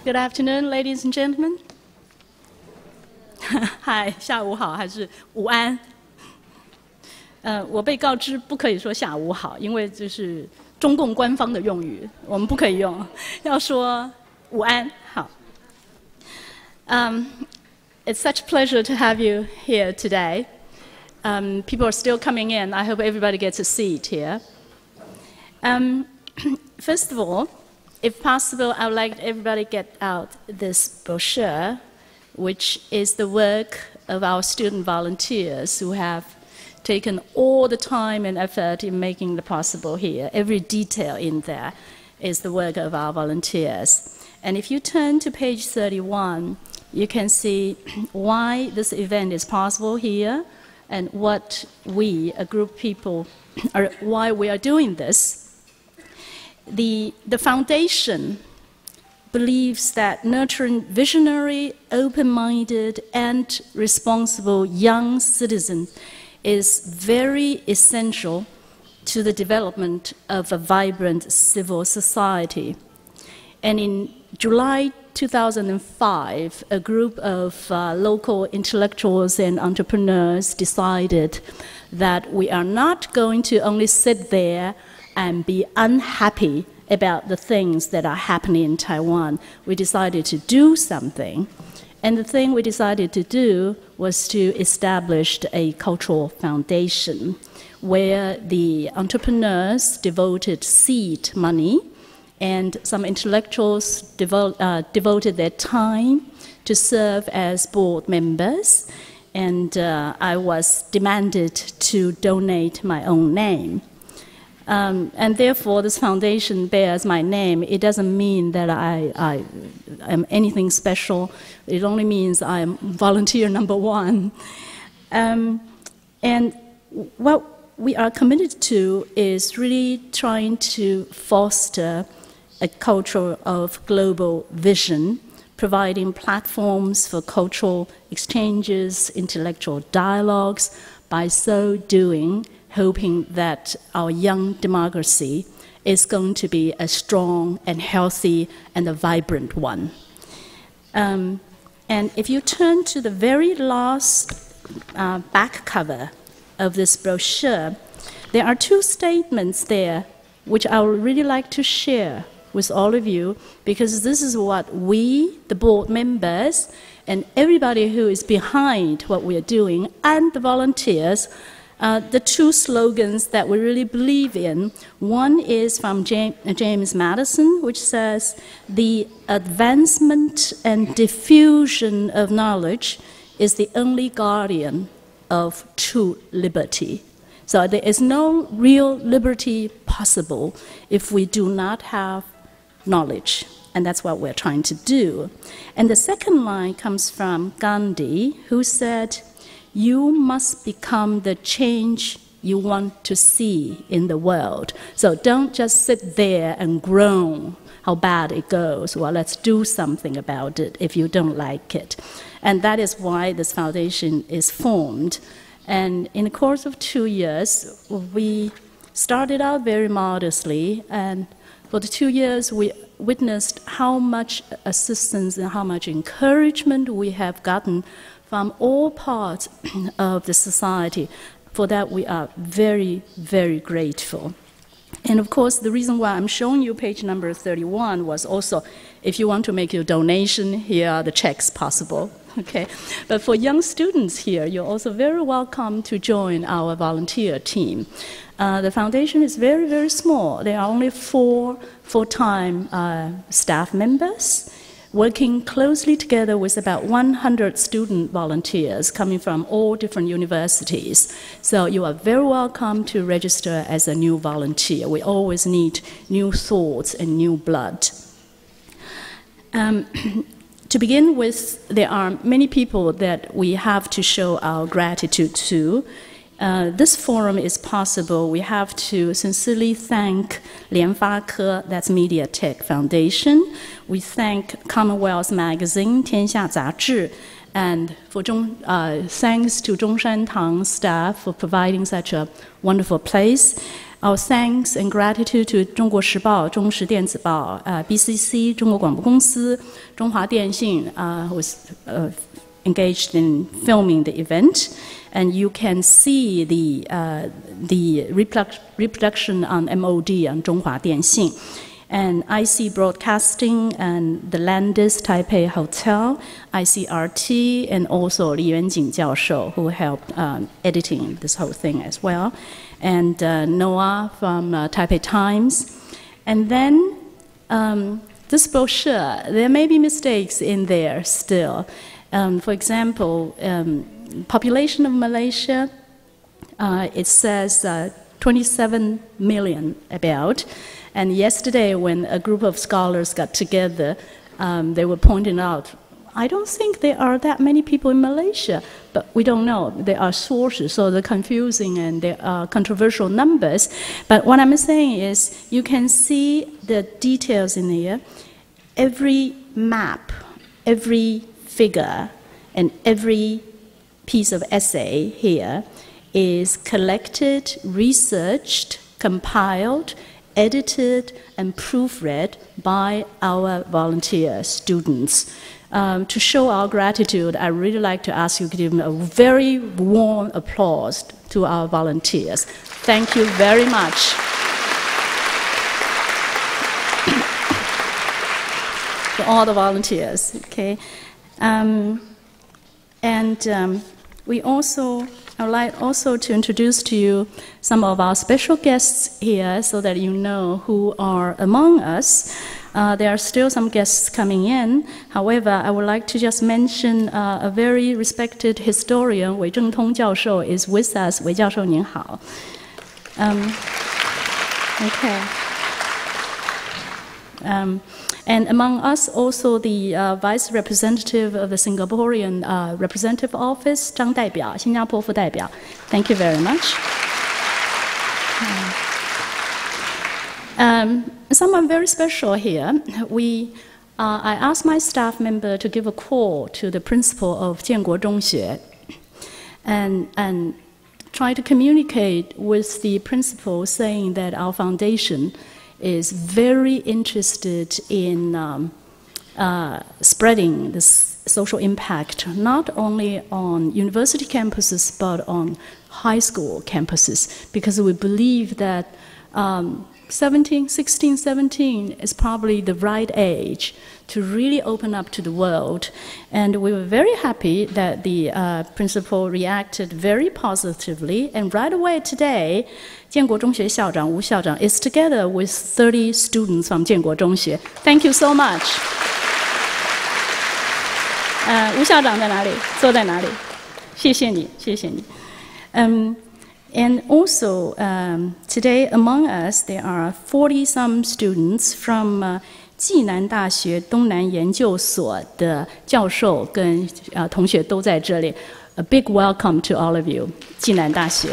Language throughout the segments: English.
Good afternoon, ladies and gentlemen. Hi, 下午好还是午安？我被告知不可以说下午好，因为这是中共官方的用语，我们不可以用，要说午安。好。It's such a pleasure to have you here today. People are still coming in. I hope everybody gets a seat here. First of all, if possible, I would like everybody to get out this brochure, which is the work of our student volunteers who have taken all the time and effort in making the possible here. Every detail in there is the work of our volunteers. And if you turn to page 31, you can see why this event is possible here and what we, a group of people, why we are doing this. The foundation believes that nurturing visionary, open-minded, and responsible young citizens is very essential to the development of a vibrant civil society. And in July 2005, a group of local intellectuals and entrepreneurs decided that we are not going to only sit there and be unhappy about the things that are happening in Taiwan. We decided to do something. And the thing we decided to do was to establish a cultural foundation where the entrepreneurs devoted seed money and some intellectuals devoted their time to serve as board members. And I was demanded to donate my own name. And therefore, this foundation bears my name. It doesn't mean that I am anything special. It only means I am volunteer number one. And what we are committed to is really trying to foster a culture of global vision, providing platforms for cultural exchanges, intellectual dialogues. By so doing, hoping that our young democracy is going to be a strong and healthy and a vibrant one. And if you turn to the very last back cover of this brochure, there are two statements there which I would really like to share with all of you, because this is what we, the board members, and everybody who is behind what we are doing, and the volunteers, the two slogans that we really believe in. One is from James Madison, which says, "The advancement and diffusion of knowledge is the only guardian of true liberty." So there is no real liberty possible if we do not have knowledge. And that's what we're trying to do. And the second line comes from Gandhi, who said, "You must become the change you want to see in the world." So don't just sit there and groan how bad it goes. Well, let's do something about it if you don't like it. And that is why this foundation is formed. And in the course of 2 years, we started out very modestly. And for the 2 years, we witnessed how much assistance and how much encouragement we have gotten from all parts of the society. For that, we are very, very grateful. And of course, the reason why I'm showing you page number 31 was also, if you want to make your donation, here are the checks possible. Okay? But for young students here, you're also very welcome to join our volunteer team. The foundation is very, very small. There are only 4 full-time staff members, working closely together with about 100 student volunteers coming from all different universities. So you are very welcome to register as a new volunteer. We always need new thoughts and new blood. To begin with, there are many people that we have to show our gratitude to. This forum is possible. We have to sincerely thank 联发科, that's MediaTek Foundation. We thank Commonwealth Magazine, 天下杂志, and for thanks to 中山堂 staff for providing such a wonderful place. Our thanks and gratitude to 中国时报、中时电子报、BCC 中国广播公司、中华电信 was engaged in filming the event, and you can see the reproduction on MOD on 中华电信. And IC Broadcasting and the Landis Taipei Hotel, ICRT, and also Li Yuanjing 教授 who helped editing this whole thing as well, and Noah from Taipei Times. And then this brochure, there may be mistakes in there still. For example, population of Malaysia, it says 27 million about. And yesterday, when a group of scholars got together, they were pointing out, I don't think there are that many people in Malaysia, but we don't know. There are sources, so they're confusing and there are controversial numbers. But what I'm saying is, you can see the details in here. Every map, every figure, and every piece of essay here is collected, researched, compiled, edited and proofread by our volunteer students. To show our gratitude, I really like to ask you to give a very warm applause to our volunteers. Thank you very much. To all the volunteers, okay? I'd like also to introduce to you some of our special guests here so that you know who are among us. There are still some guests coming in. However, I would like to just mention a very respected historian, 韦正通教授 is with us. 韦教授您好. Okay. And among us also the Vice Representative of the Singaporean Representative Office, 张代表, 新加坡副代表. Thank you very much. Someone very special here. I asked my staff member to give a call to the principal of 建国中学 and try to communicate with the principal saying that our foundation is very interested in spreading this social impact, not only on university campuses, but on high school campuses, because we believe that 16, 17 is probably the right age to really open up to the world. And we were very happy that the principal reacted very positively. And right away today, 建国中学校长吴校长 is together with 30 students from 建国中学. Thank you so much. 吴校长在哪里？坐在哪里？谢谢你，谢谢你。And also, today among us, there are 40-some students from 暨南大学东南研究所的教授跟同学都在这里。A big welcome to all of you, 暨南大学。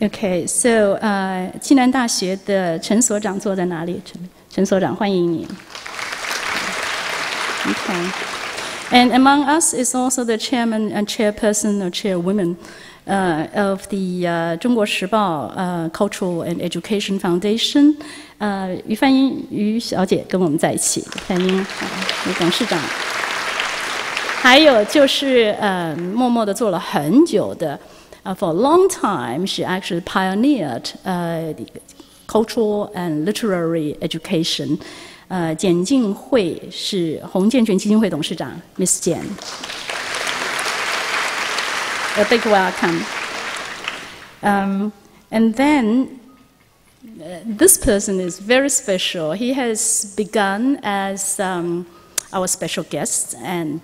Okay, so 暨南大学的陈所長坐在哪里？陈所長，歡迎你。Okay. And among us is also the chairman and chairperson or chairwoman of the 中国时报 Cultural and Education Foundation. 于范英于小姐跟我们在一起，范英董事长。还有就是默默地做了很久的for a long time, she actually pioneered cultural and literary education. 简进会是洪建全基金会董事长 Miss 简 A big welcome. And then this person is very special. He has begun as our special guest, and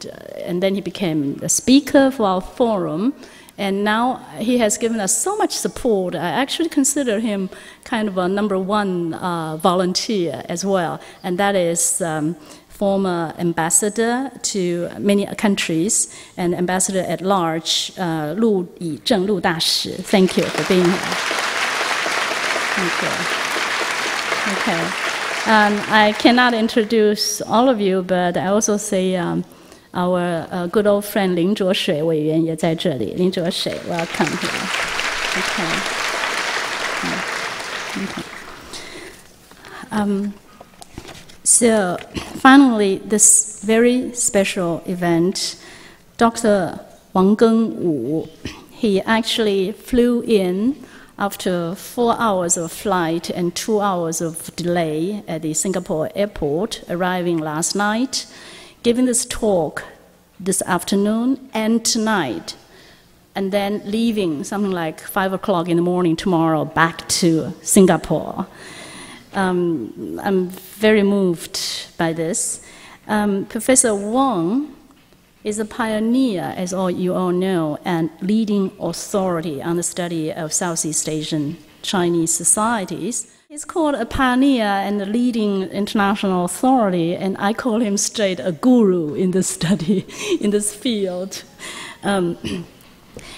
then he became the speaker for our forum. And now he has given us so much support. I actually consider him kind of a #1 volunteer as well. And that is former ambassador to many countries and ambassador at large, 陆以正陆大使. Thank you for being here. Thank you. Okay. I cannot introduce all of you, but I also say our good old friend 林卓水委员也在这里。林卓水 ，welcome here. Okay. So finally, this very special event, Dr. Wang Gengwu, he actually flew in after 4 hours of flight and 2 hours of delay at the Singapore airport, arriving last night, giving this talk this afternoon and tonight, and then leaving something like 5 o'clock in the morning tomorrow back to Singapore. I'm very moved by this. Professor Wang is a pioneer, as you all know, and leading authority on the study of Southeast Asian Chinese societies. He's called a pioneer and a leading international authority, and I call him straight a guru in this study, in this field.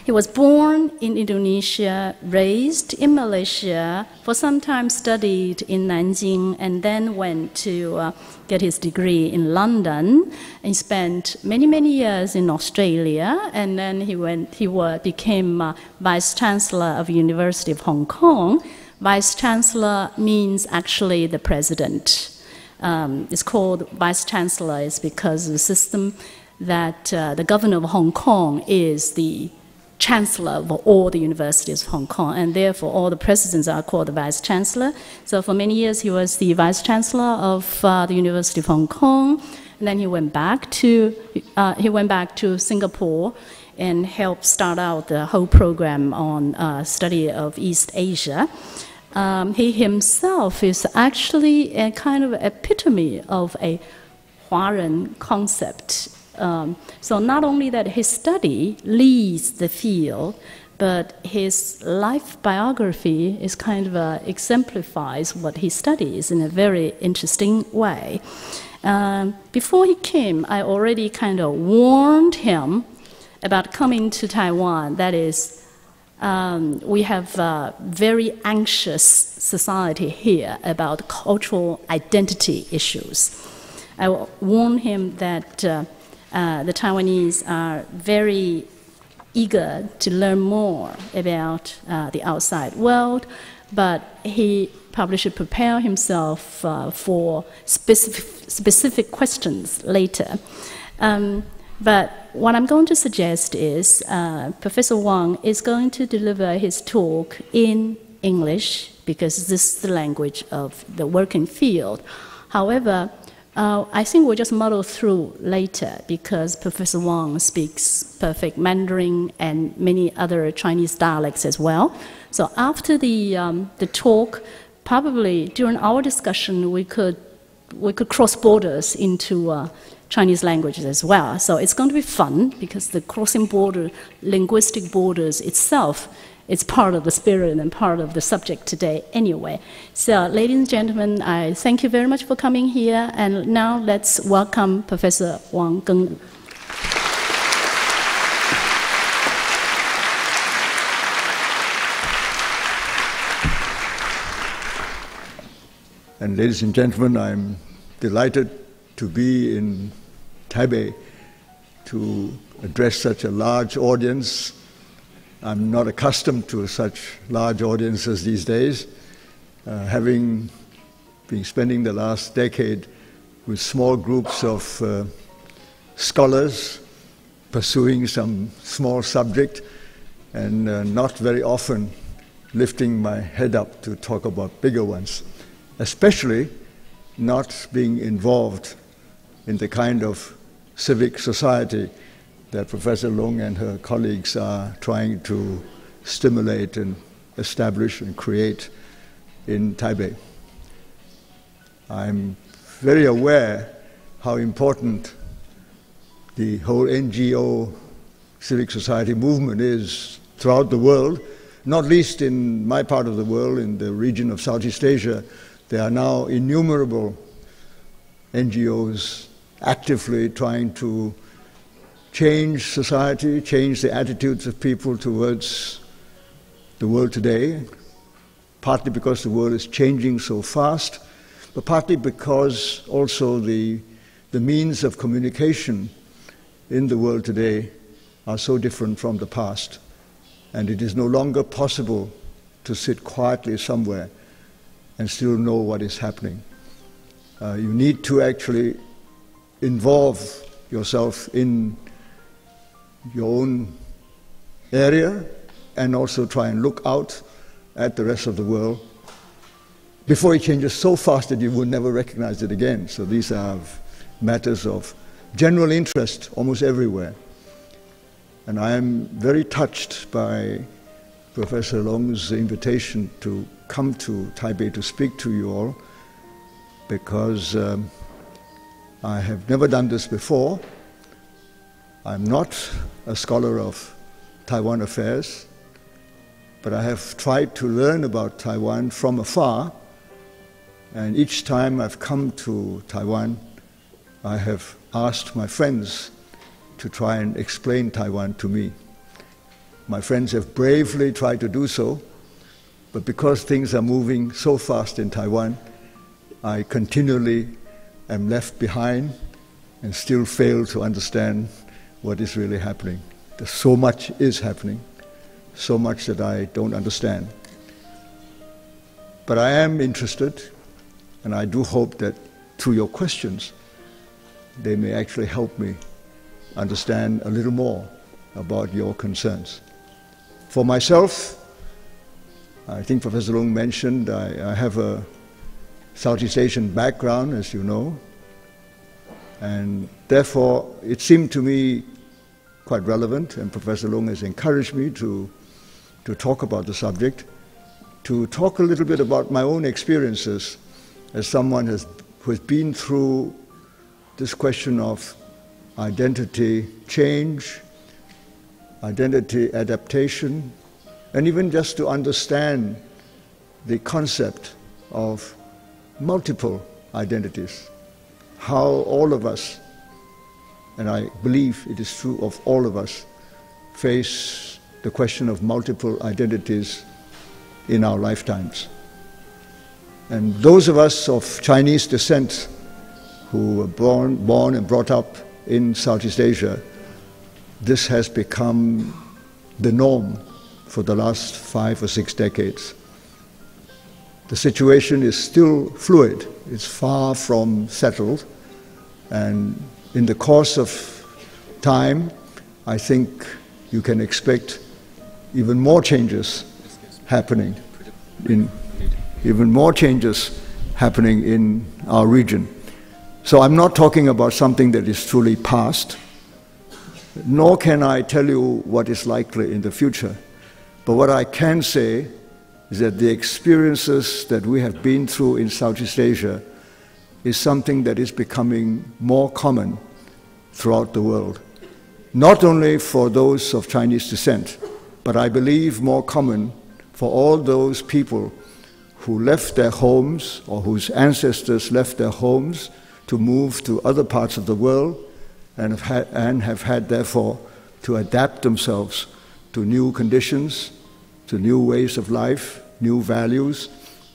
He was born in Indonesia, raised in Malaysia, for some time studied in Nanjing, and then went to get his degree in London. He spent many, many years in Australia, and then he became Vice Chancellor of the University of Hong Kong. Vice Chancellor means actually the president. It's called Vice Chancellor is because of the system that the governor of Hong Kong is the chancellor of all the universities of Hong Kong, and therefore all the presidents are called the vice chancellor. So for many years he was the vice chancellor of the University of Hong Kong, and then he went back to Singapore and helped start out the whole program on study of East Asia. He himself is actually a kind of epitome of a Huaren concept. So not only that his study leads the field, but his life biography is kind of exemplifies what he studies in a very interesting way. Before he came, I already kind of warned him about coming to Taiwan. That is, we have a very anxious society here about cultural identity issues. I warned him that the Taiwanese are very eager to learn more about the outside world, but he probably should prepare himself for specific questions later. But what I'm going to suggest is Professor Wang is going to deliver his talk in English because this is the language of the working field. However, I think we'll just muddle through later because Professor Wang speaks perfect Mandarin and many other Chinese dialects as well. So after the talk, probably during our discussion, we could cross borders into Chinese languages as well. So it's going to be fun because the crossing linguistic borders itself, it's part of the spirit and part of the subject today anyway. So ladies and gentlemen, I thank you very much for coming here, and now let's welcome Professor Wang Gengwu. And ladies and gentlemen, I'm delighted to be in Taipei to address such a large audience. I'm not accustomed to such large audiences these days, having been spending the last decade with small groups of scholars pursuing some small subject and not very often lifting my head up to talk about bigger ones, especially not being involved in the kind of civic society that Professor Long and her colleagues are trying to stimulate and establish and create in Taipei. I'm very aware how important the whole NGO civic society movement is throughout the world, not least in my part of the world, in the region of Southeast Asia. There are now innumerable NGOs actively trying to change society, change the attitudes of people towards the world today, partly because the world is changing so fast, but partly because also the means of communication in the world today are so different from the past, and it is no longer possible to sit quietly somewhere and still know what is happening. You need to actually involve yourself in your own area and also try and look out at the rest of the world before it changes so fast that you will never recognize it again. So these are matters of general interest almost everywhere. And I am very touched by Professor Long's invitation to come to Taipei to speak to you all, because I have never done this before. I'm not a scholar of Taiwan affairs, but I have tried to learn about Taiwan from afar, and each time I've come to Taiwan, I have asked my friends to try and explain Taiwan to me. My friends have bravely tried to do so, but because things are moving so fast in Taiwan, I continually am left behind and still fail to understand what is really happening. There's so much is happening, so much that I don't understand. But I am interested, and I do hope that through your questions, they may actually help me understand a little more about your concerns. For myself, I think Professor Long mentioned I have a Southeast Asian background, as you know, and therefore it seemed to me quite relevant, and Professor Long has encouraged me to talk about the subject, to talk a little bit about my own experiences as someone who has been through this question of identity change, identity adaptation, and even just to understand the concept of multiple identities, how all of us, and I believe it is true of all of us, face the question of multiple identities in our lifetimes. And those of us of Chinese descent who were born and brought up in Southeast Asia, this has become the norm for the last 5 or 6 decades. The situation is still fluid. It's far from settled. And in the course of time, I think you can expect even more changes happening in our region. So I'm not talking about something that is truly past, nor can I tell you what is likely in the future. But what I can say is that the experiences that we have been through in Southeast Asia is something that is becoming more common throughout the world. Not only for those of Chinese descent, but I believe more common for all those people who left their homes or whose ancestors left their homes to move to other parts of the world and have had therefore to adapt themselves to new conditions, to new ways of life, new values,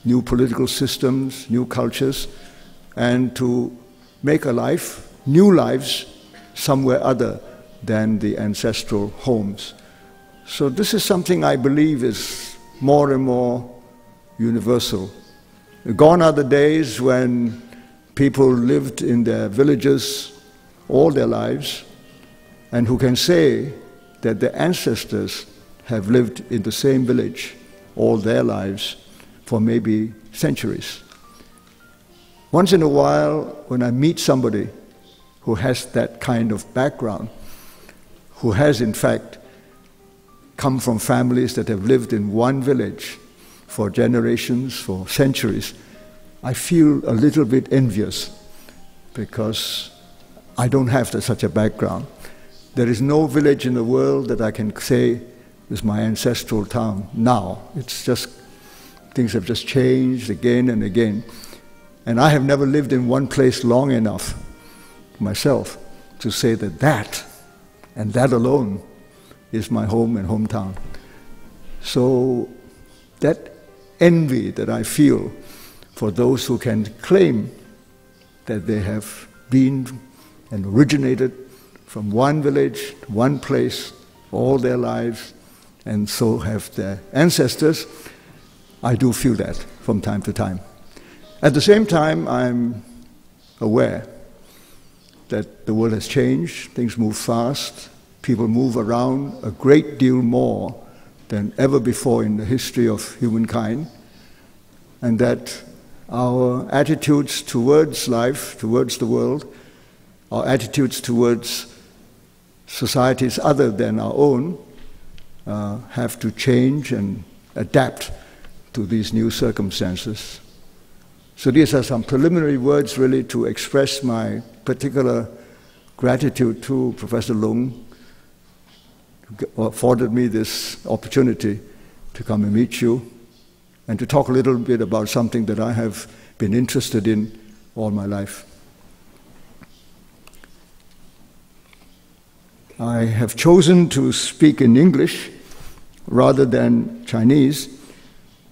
new political systems, new cultures, and to make a life, new lives, somewhere other than the ancestral homes. So this is something I believe is more and more universal. Gone are the days when people lived in their villages all their lives and who can say that their ancestors have lived in the same village all their lives for maybe centuries. Once in a while, when I meet somebody who has that kind of background, who has in fact come from families that have lived in one village for generations, for centuries, I feel a little bit envious because I don't have such a background. There is no village in the world that I can say is my ancestral town now. It's just, things have just changed again and again. And I have never lived in one place long enough myself to say that that, and that alone, is my home and hometown. So that envy that I feel for those who can claim that they have been and originated from one village, one place, all their lives, and so have their ancestors. I do feel that from time to time. At the same time, I'm aware that the world has changed, things move fast, people move around a great deal more than ever before in the history of humankind, and that our attitudes towards life, towards the world, our attitudes towards societies other than our own have to change and adapt to these new circumstances. So these are some preliminary words really to express my particular gratitude to Professor Lung, who afforded me this opportunity to come and meet you and to talk a little bit about something that I have been interested in all my life. I have chosen to speak in English rather than Chinese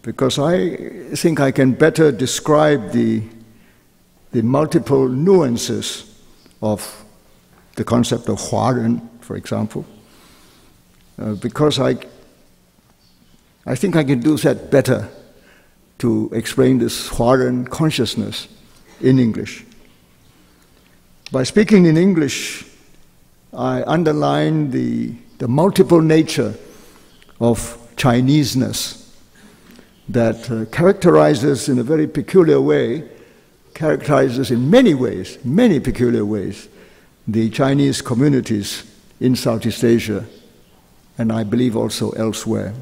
because I think I can better describe the multiple nuances of the concept of Huaren, for example, because I think I can do that better to explain this Huaren consciousness in English. By speaking in English, I underline the multiple nature of Chineseness that characterizes in a very peculiar way, characterizes in many ways, many peculiar ways, the Chinese communities in Southeast Asia, and I believe also elsewhere.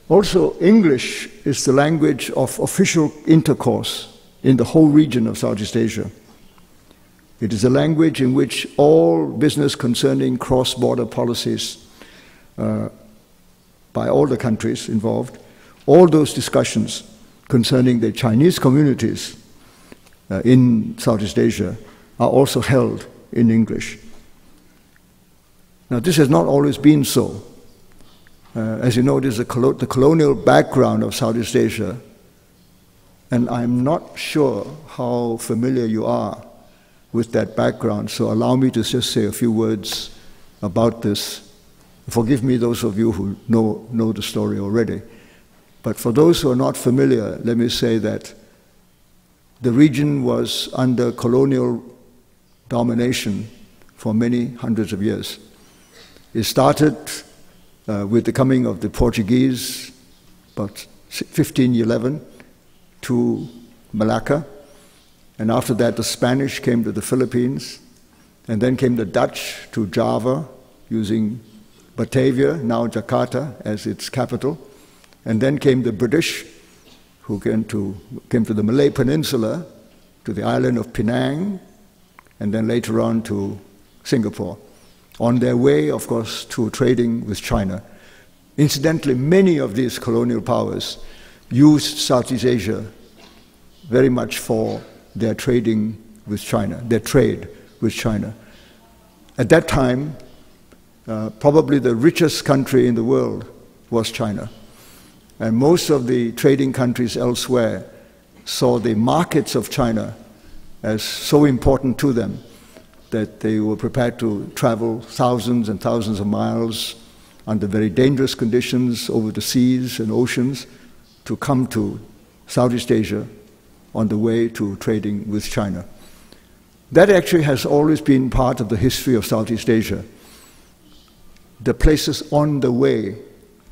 Also, English is the language of official intercourse in the whole region of Southeast Asia. It is a language in which all business concerning cross-border policies by all the countries involved, all those discussions concerning the Chinese communities in Southeast Asia are also held in English. Now, this has not always been so. As you know, this is the colonial background of Southeast Asia, and I'm not sure how familiar you are with that background, so allow me to just say a few words about this. Forgive me, those of you who know the story already. But for those who are not familiar, let me say that the region was under colonial domination for many hundreds of years. It started with the coming of the Portuguese, about 1511, to Malacca. And after that, the Spanish came to the Philippines. And then came the Dutch to Java, using Batavia, now Jakarta, as its capital. And then came the British, who came to the Malay Peninsula, to the island of Penang, and then later on to Singapore, on their way, of course, to trading with China. Incidentally, many of these colonial powers used Southeast Asia very much for their trading with China, their trade with China. At that time, probably the richest country in the world was China. And most of the trading countries elsewhere saw the markets of China as so important to them that they were prepared to travel thousands and thousands of miles under very dangerous conditions over the seas and oceans to come to Southeast Asia on the way to trading with China. That actually has always been part of the history of Southeast Asia. The places on the way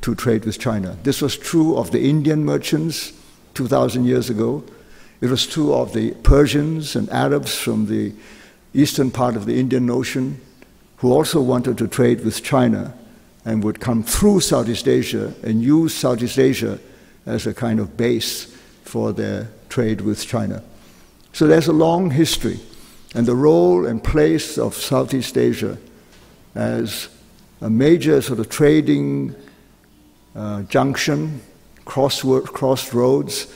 to trade with China. This was true of the Indian merchants 2,000 years ago. It was true of the Persians and Arabs from the eastern part of the Indian Ocean who also wanted to trade with China and would come through Southeast Asia and use Southeast Asia as a kind of base for their trade with China. So there's a long history, and the role and place of Southeast Asia as a major sort of trading junction, crossroads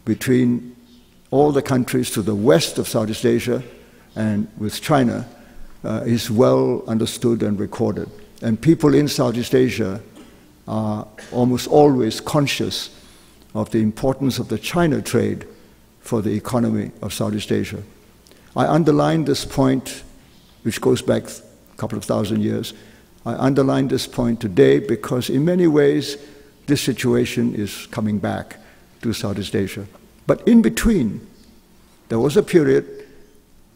between all the countries to the west of Southeast Asia and with China is well understood and recorded. And people in Southeast Asia are almost always conscious of the importance of the China trade for the economy of Southeast Asia. I underline this point which goes back a couple of thousand years. I underline this point today because in many ways this situation is coming back to Southeast Asia. But in between, there was a period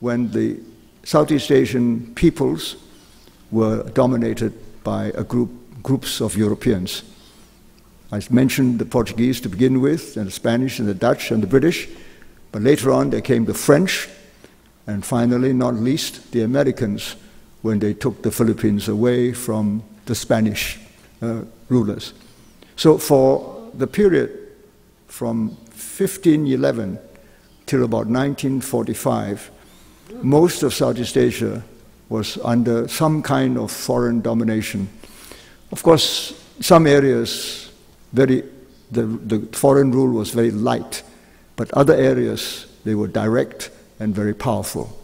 when the Southeast Asian peoples were dominated by groups of Europeans. I mentioned the Portuguese to begin with, and the Spanish and the Dutch and the British, but later on there came the French, and finally, not least, the Americans, when they took the Philippines away from the Spanish rulers. So for the period from 1511 till about 1945, most of Southeast Asia was under some kind of foreign domination. Of course, some areas, the foreign rule was very light, but other areas, they were direct and very powerful.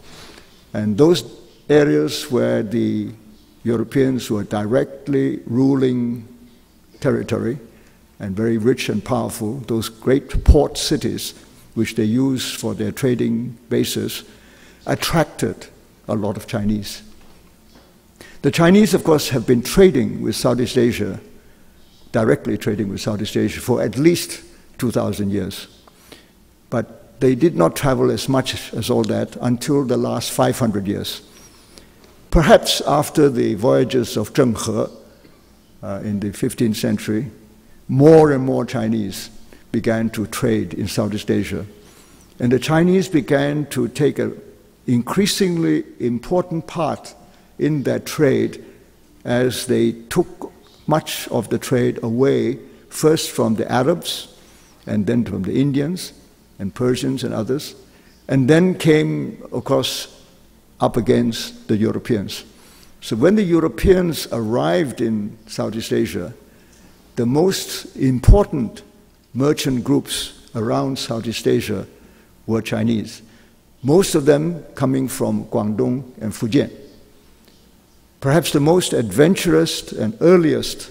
And those areas where the Europeans were directly ruling territory and very rich and powerful, those great port cities which they used for their trading bases, attracted a lot of Chinese. The Chinese, of course, have been trading with Southeast Asia, directly trading with Southeast Asia for at least 2,000 years. But they did not travel as much as all that until the last 500 years. Perhaps after the voyages of Zheng He in the 15th century, more and more Chinese began to trade in Southeast Asia. And the Chinese began to take an increasingly important part in that trade as they took much of the trade away, first from the Arabs, and then from the Indians and Persians and others, and then came, of course, up against the Europeans. So when the Europeans arrived in Southeast Asia, the most important merchant groups around Southeast Asia were Chinese, most of them coming from Guangdong and Fujian. Perhaps the most adventurous and earliest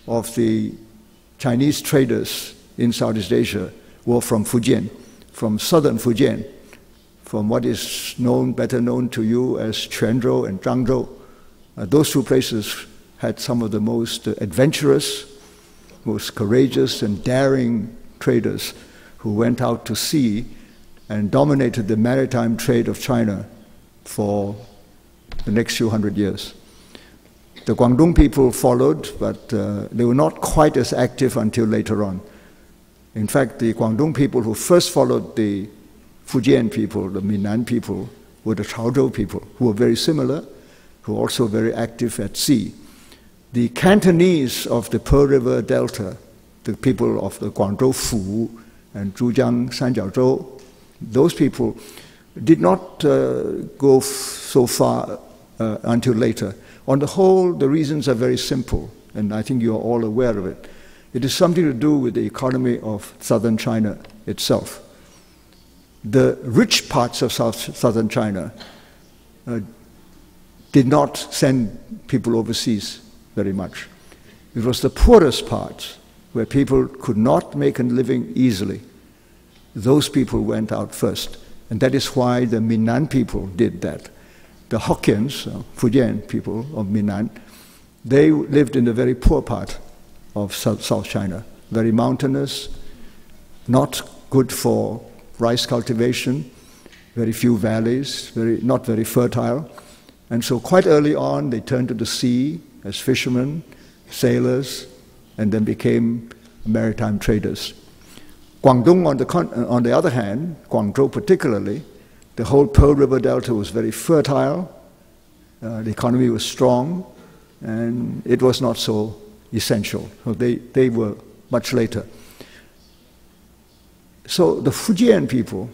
of the Chinese traders in Southeast Asia were from Fujian, from southern Fujian, from what is better known to you as Quanzhou and Zhangzhou. Those two places had some of the most adventurous, most courageous and daring traders who went out to sea and dominated the maritime trade of China for the next few hundred years. The Guangdong people followed, but they were not quite as active until later on. In fact, the Guangdong people who first followed the Fujian people, the Minnan people, were the Chaozhou people, who were very similar, who were also very active at sea. The Cantonese of the Pearl River Delta, the people of the Guangzhou Fu and Zhujiang Sanjiaozhou, those people did not go so far until later. On the whole, the reasons are very simple, and I think you are all aware of it. It is something to do with the economy of southern China itself. The rich parts of southern China did not send people overseas very much. It was the poorest parts, where people could not make a living easily. Those people went out first, and that is why the Minnan people did that. The Hokkiens, Fujian people of Minnan, they lived in the very poor part of South China, very mountainous, not good for rice cultivation, very few valleys, not very fertile. And so quite early on, they turned to the sea as fishermen, sailors, and then became maritime traders. Guangdong, on the other hand, Guangzhou particularly, the whole Pearl River Delta was very fertile, the economy was strong, and it was not so essential. So they were much later. So the Fujian people,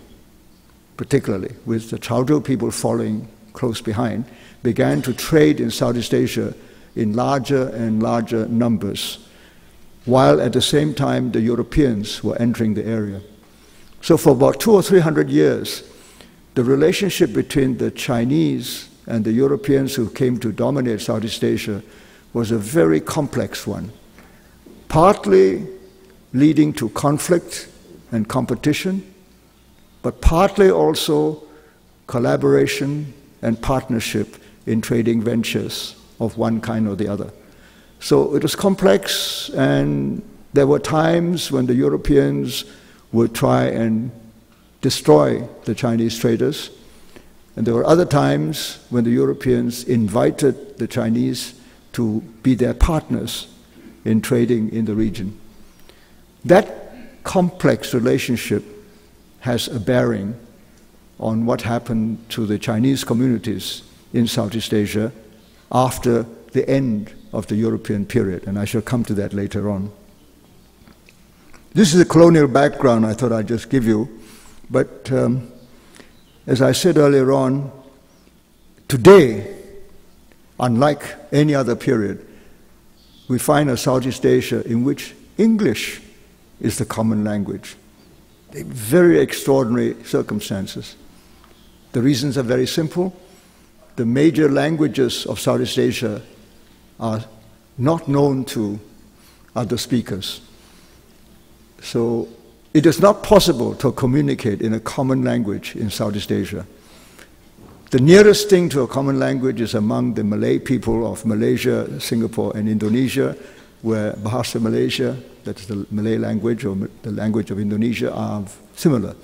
particularly, with the Chaozhou people following close behind, began to trade in Southeast Asia in larger and larger numbers, while at the same time the Europeans were entering the area. So for about 200 or 300 years, the relationship between the Chinese and the Europeans who came to dominate Southeast Asia was a very complex one, partly leading to conflict and competition, but partly also collaboration and partnership in trading ventures of one kind or the other. So it was complex, and there were times when the Europeans would try and destroy the Chinese traders, and there were other times when the Europeans invited the Chinese to be their partners in trading in the region. That complex relationship has a bearing on what happened to the Chinese communities in Southeast Asia after the end of the European period, and I shall come to that later on. This is a colonial background I thought I'd just give you, but as I said earlier on, today, unlike any other period, we find a Southeast Asia in which English is the common language. Very extraordinary circumstances. The reasons are very simple. The major languages of Southeast Asia are not known to other speakers. So it is not possible to communicate in a common language in Southeast Asia. The nearest thing to a common language is among the Malay people of Malaysia, Singapore, and Indonesia, where Bahasa Malaysia, that's the Malay language, or the language of Indonesia, are similar.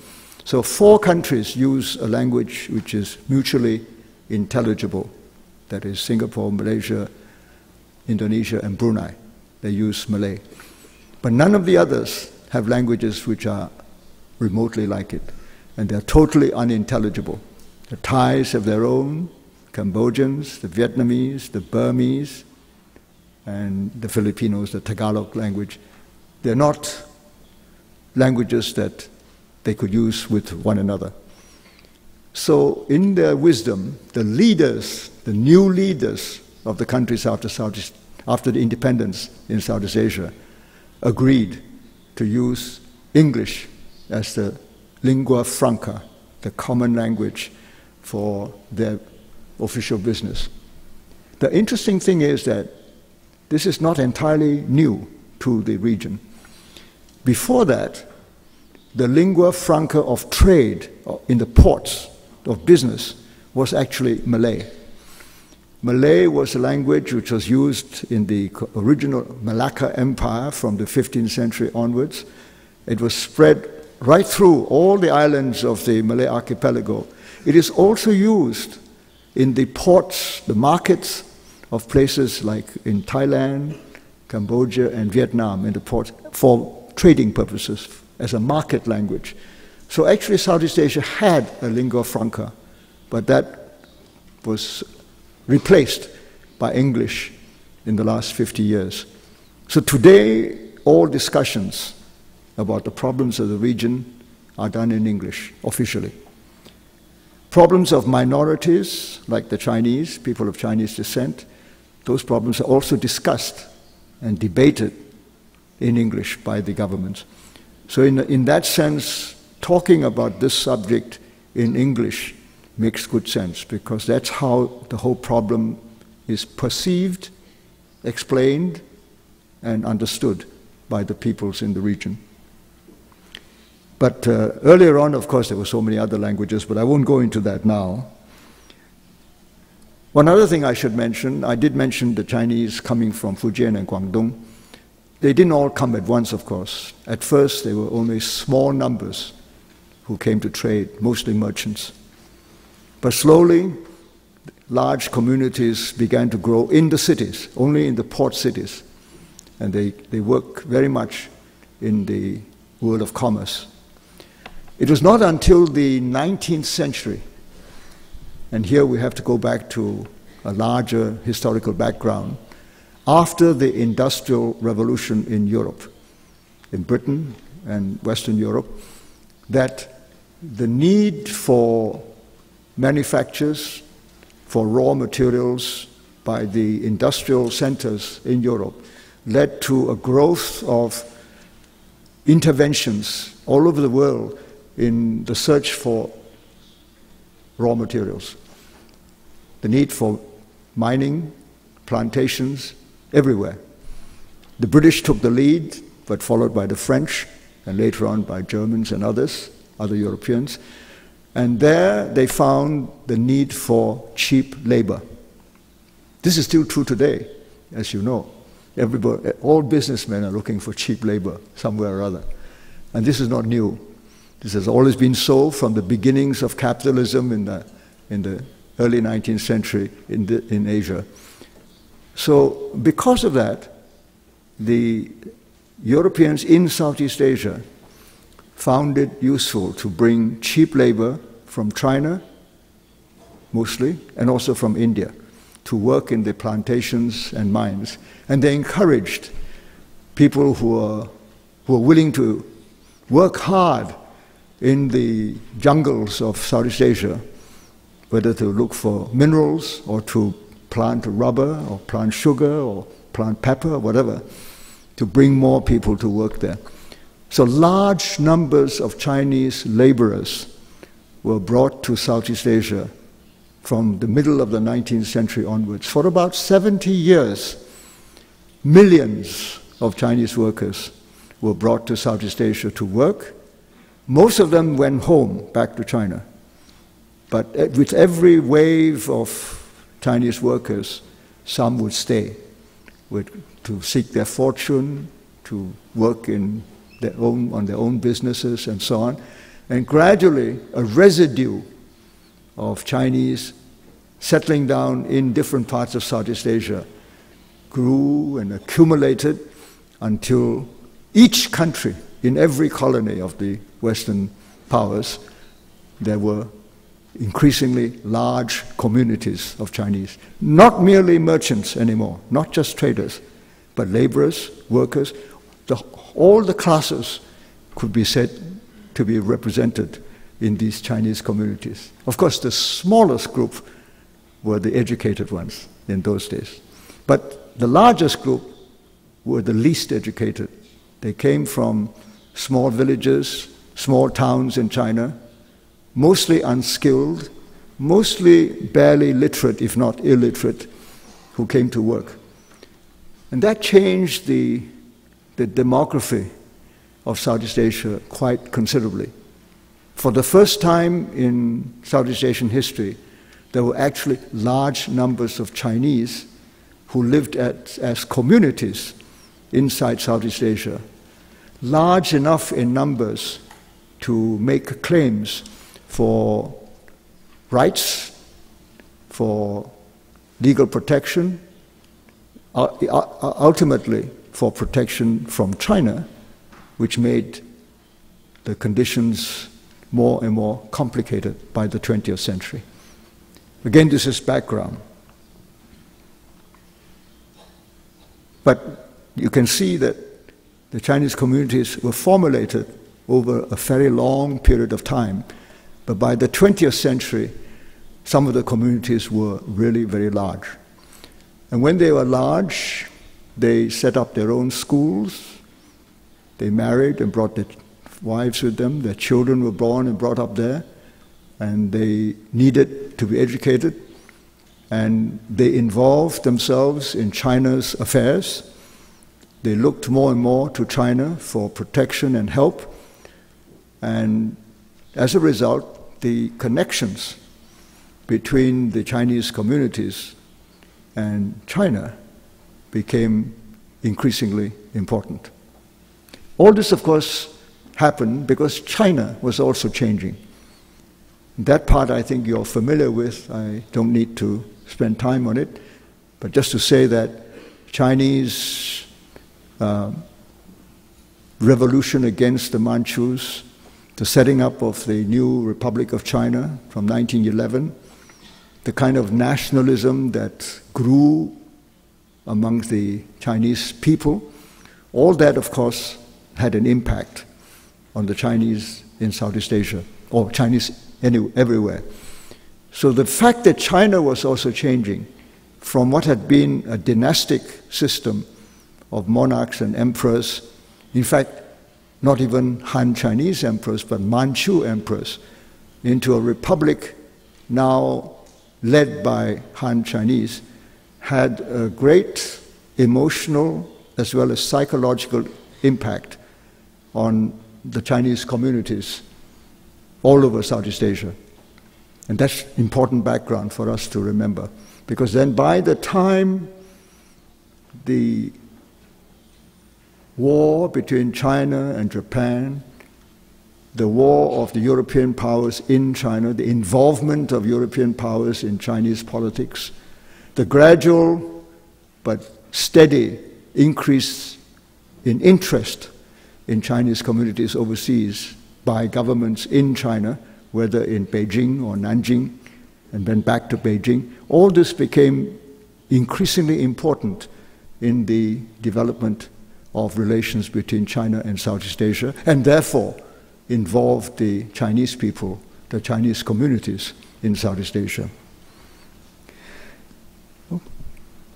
So 4 countries use a language which is mutually intelligible. That is Singapore, Malaysia, Indonesia, and Brunei. They use Malay. But none of the others have languages which are remotely like it, and they're totally unintelligible. The Thais have their own, Cambodians, the Vietnamese, the Burmese, and the Filipinos, the Tagalog language. They're not languages that they could use with one another. So in their wisdom, the leaders, the new leaders of the countries after the independence in Southeast Asia, agreed to use English as the lingua franca, the common language for their official business. The interesting thing is that this is not entirely new to the region. Before that, the lingua franca of trade in the ports of business was actually Malay. Malay was a language which was used in the original Malacca Empire from the 15th century onwards. It was spread right through all the islands of the Malay archipelago. It is also used in the ports, the markets of places like in Thailand, Cambodia, and Vietnam, in the ports, for trading purposes, as a market language. So actually Southeast Asia had a lingua franca, but that was replaced by English in the last 50 years. So today, all discussions about the problems of the region are done in English, officially. Problems of minorities, like the Chinese, people of Chinese descent, those problems are also discussed and debated in English by the government. So in that sense, talking about this subject in English makes good sense, because that's how the whole problem is perceived, explained, and understood by the peoples in the region. But earlier on, of course, there were so many other languages, but I won't go into that now. One other thing I should mention, I did mention the Chinese coming from Fujian and Guangdong. They didn't all come at once, of course. At first, there were only small numbers who came to trade, mostly merchants. But slowly, large communities began to grow in the cities, only in the port cities. And they work very much in the world of commerce. It was not until the 19th century, and here we have to go back to a larger historical background, after the Industrial Revolution in Europe, in Britain and Western Europe, that the need for manufactures, for raw materials by the industrial centers in Europe led to a growth of interventions all over the world in the search for raw materials. The need for mining, plantations, everywhere. The British took the lead, but followed by the French, and later on by Germans and others, other Europeans. And there they found the need for cheap labor, This is still true today, as you know. All businessmen are looking for cheap labor somewhere or other. And this is not new. This has always been so from the beginnings of capitalism in the early 19th century in Asia. So because of that, the Europeans in Southeast Asia found it useful to bring cheap labor from China, mostly, and also from India, to work in the plantations and mines. And they encouraged people who are willing to work hard in the jungles of Southeast Asia, whether to look for minerals or to plant rubber or plant sugar or plant pepper or whatever, to bring more people to work there. So large numbers of Chinese laborers were brought to Southeast Asia from the middle of the 19th century onwards. For about 70 years, millions of Chinese workers were brought to Southeast Asia to work. Most of them went home, back to China. But with every wave of Chinese workers, some would stay to seek their fortune, to work on their own businesses and so on. And gradually, a residue of Chinese settling down in different parts of Southeast Asia grew and accumulated until each country, in every colony of the Western powers, there were increasingly large communities of Chinese. Not merely merchants anymore, not just traders, but laborers, workers. All the classes could be said to be represented in these Chinese communities. Of course, the smallest group were the educated ones in those days. But the largest group were the least educated. They came from small villages, small towns in China, mostly unskilled, mostly barely literate, if not illiterate, who came to work. And that changed the demography of Southeast Asia quite considerably. For the first time in Southeast Asian history, there were actually large numbers of Chinese who lived as communities inside Southeast Asia, large enough in numbers to make claims for rights, for legal protection, ultimately for protection from China, which made the conditions more and more complicated by the 20th century. Again, this is background. But you can see that the Chinese communities were formulated over a very long period of time. But by the 20th century, some of the communities were really very large. And when they were large, they set up their own schools. They married and brought their wives with them. Their children were born and brought up there. And they needed to be educated. And they involved themselves in China's affairs. They looked more and more to China for protection and help. And as a result, the connections between the Chinese communities and China became increasingly important. All this, of course, happened because China was also changing. That part I think you're familiar with. I don't need to spend time on it. But just to say that Chinese revolution against the Manchus, the setting up of the new Republic of China from 1911, the kind of nationalism that grew among the Chinese people, all that, of course, had an impact on the Chinese in Southeast Asia, or Chinese everywhere. So the fact that China was also changing from what had been a dynastic system of monarchs and emperors, in fact, not even Han Chinese emperors, but Manchu emperors, into a republic now led by Han Chinese, had a great emotional as well as psychological impact on the Chinese communities all over Southeast Asia. And that's important background for us to remember. Because then by the time the war between China and Japan, the war of the European powers in China, the involvement of European powers in Chinese politics, the gradual but steady increase in interest in Chinese communities overseas by governments in China, whether in Beijing or Nanjing, and then back to Beijing, all this became increasingly important in the development of relations between China and Southeast Asia, and therefore involved the Chinese people, the Chinese communities in Southeast Asia.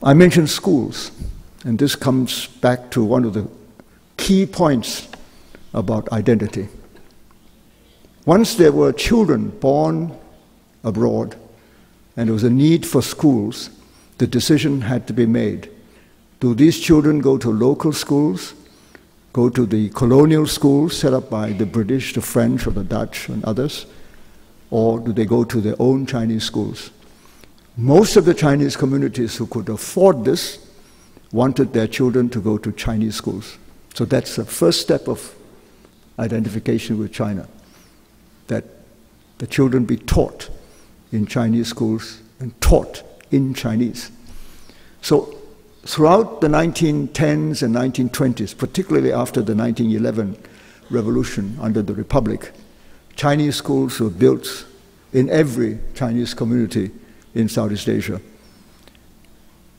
I mentioned schools, and this comes back to one of the key points about identity. Once there were children born abroad, and there was a need for schools, the decision had to be made. Do these children go to local schools, go to the colonial schools set up by the British, the French, or the Dutch, and others, or do they go to their own Chinese schools? Most of the Chinese communities who could afford this wanted their children to go to Chinese schools. So that's the first step of identification with China, that the children be taught in Chinese schools and taught in Chinese. So throughout the 1910s and 1920s, particularly after the 1911 revolution under the Republic, Chinese schools were built in every Chinese community in Southeast Asia.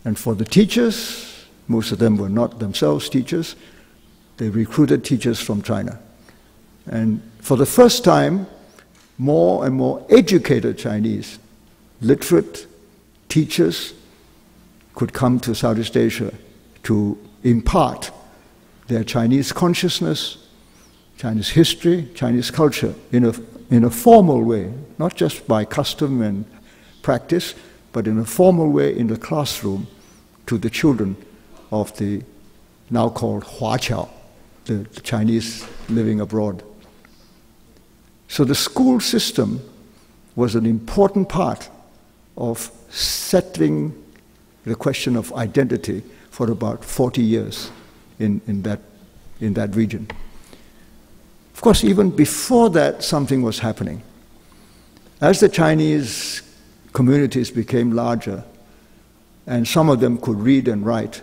And for the teachers, most of them were not themselves teachers, they recruited teachers from China. And for the first time, more and more educated Chinese, literate teachers, could come to Southeast Asia to impart their Chinese consciousness, Chinese history, Chinese culture in a formal way, not just by custom and practice, but in a formal way in the classroom to the children of the now called Huaqiao, the Chinese living abroad. So the school system was an important part of settling the question of identity for about 40 years in that region. Of course, even before that, something was happening. As the Chinese communities became larger, and some of them could read and write,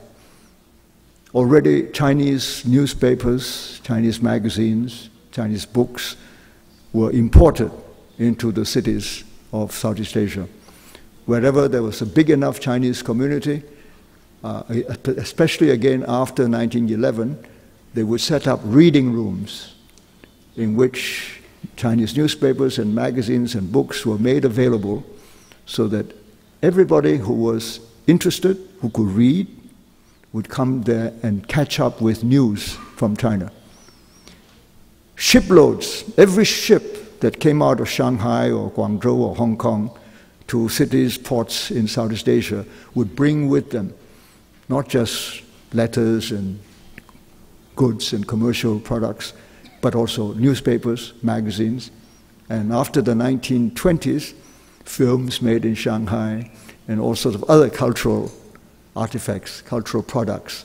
already Chinese newspapers, Chinese magazines, Chinese books were imported into the cities of Southeast Asia. Wherever there was a big enough Chinese community, especially again after 1911, they would set up reading rooms in which Chinese newspapers and magazines and books were made available so that everybody who was interested, who could read, would come there and catch up with news from China. Shiploads, every ship that came out of Shanghai or Guangzhou or Hong Kong to cities, ports in Southeast Asia would bring with them not just letters and goods and commercial products, but also newspapers, magazines, and after the 1920s, films made in Shanghai and all sorts of other cultural artifacts, cultural products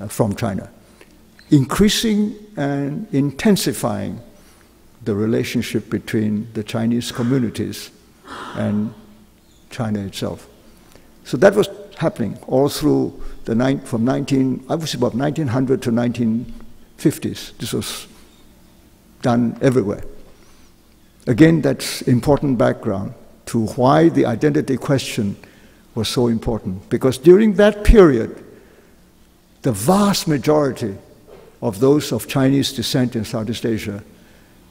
from China, increasing and intensifying the relationship between the Chinese communities and China itself. So that was happening all through from 1900 to 1950s. This was done everywhere. Again, that's important background to why the identity question was so important. Because during that period, the vast majority of those of Chinese descent in Southeast Asia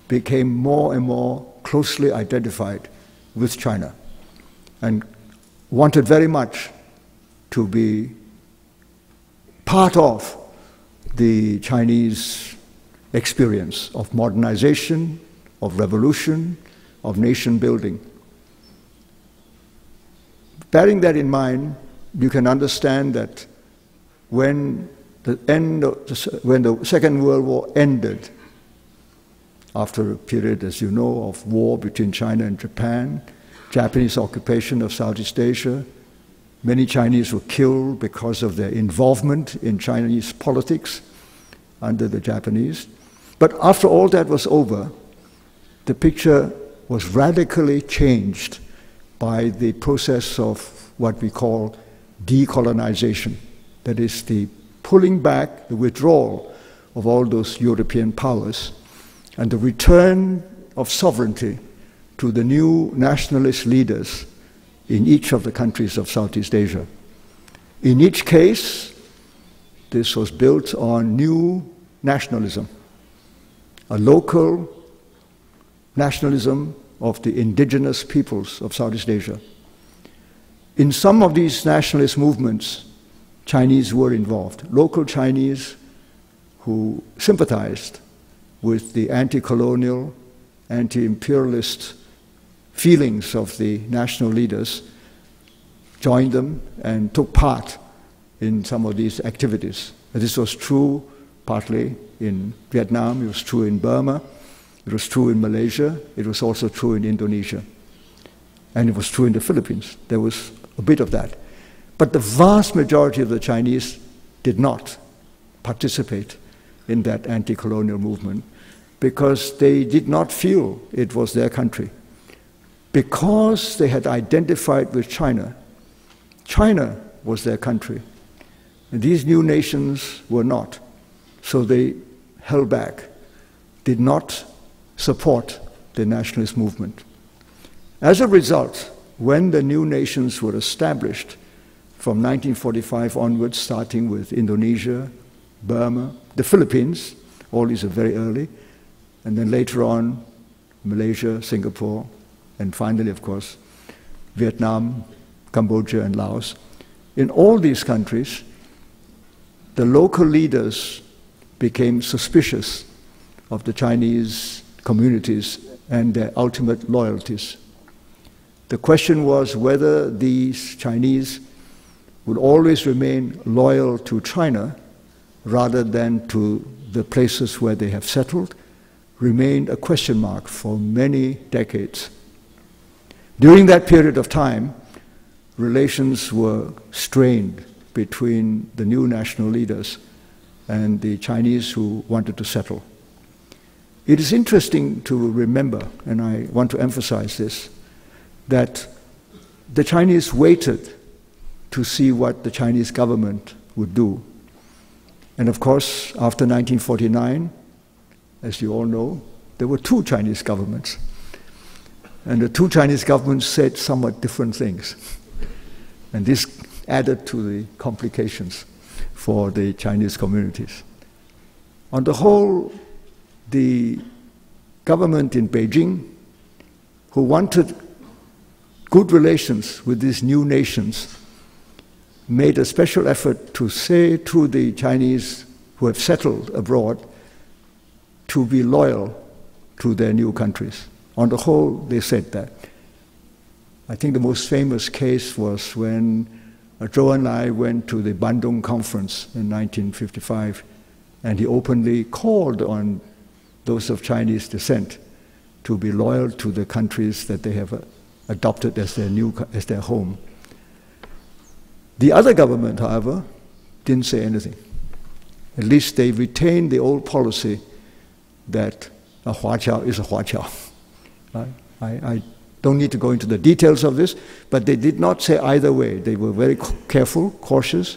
became more and more closely identified with China and wanted very much to be part of the Chinese experience of modernization, of revolution, of nation building. Bearing that in mind, you can understand that when the Second World War ended, after a period, as you know, of war between China and Japan, Japanese occupation of Southeast Asia. Many Chinese were killed because of their involvement in Chinese politics under the Japanese. But after all that was over, the picture was radically changed by the process of what we call decolonization. That is the pulling back, the withdrawal of all those European powers, and the return of sovereignty to the new nationalist leaders in each of the countries of Southeast Asia. In each case, this was built on new nationalism, a local nationalism of the indigenous peoples of Southeast Asia. In some of these nationalist movements, Chinese were involved, local Chinese who sympathized with the anti-colonial, anti-imperialist feelings of the national leaders, joined them and took part in some of these activities. And this was true partly in Vietnam, it was true in Burma, it was true in Malaysia, it was also true in Indonesia, and it was true in the Philippines. There was a bit of that. But the vast majority of the Chinese did not participate in that anti-colonial movement because they did not feel it was their country. Because they had identified with China, China was their country. And these new nations were not. So they held back, did not support the nationalist movement. As a result, when the new nations were established from 1945 onwards, starting with Indonesia, Burma, the Philippines, all these are very early, and then later on, Malaysia, Singapore, and finally, of course, Vietnam, Cambodia, and Laos. In all these countries, the local leaders became suspicious of the Chinese communities and their ultimate loyalties. The question was whether these Chinese would always remain loyal to China rather than to the places where they have settled, remained a question mark for many decades. During that period of time, relations were strained between the new national leaders and the Chinese who wanted to settle. It is interesting to remember, and I want to emphasize this, that the Chinese waited to see what the Chinese government would do. And of course, after 1949, as you all know, there were two Chinese governments. And the two Chinese governments said somewhat different things. And this added to the complications for the Chinese communities. On the whole, the government in Beijing, who wanted good relations with these new nations, made a special effort to say to the Chinese who have settled abroad to be loyal to their new countries. On the whole, they said that. I think the most famous case was when Zhou Enlai went to the Bandung Conference in 1955, and he openly called on those of Chinese descent to be loyal to the countries that they have adopted as their home. The other government, however, didn't say anything. At least they retained the old policy that a Huaqiao is a Huaqiao. I don't need to go into the details of this, but they did not say either way. They were very careful, cautious,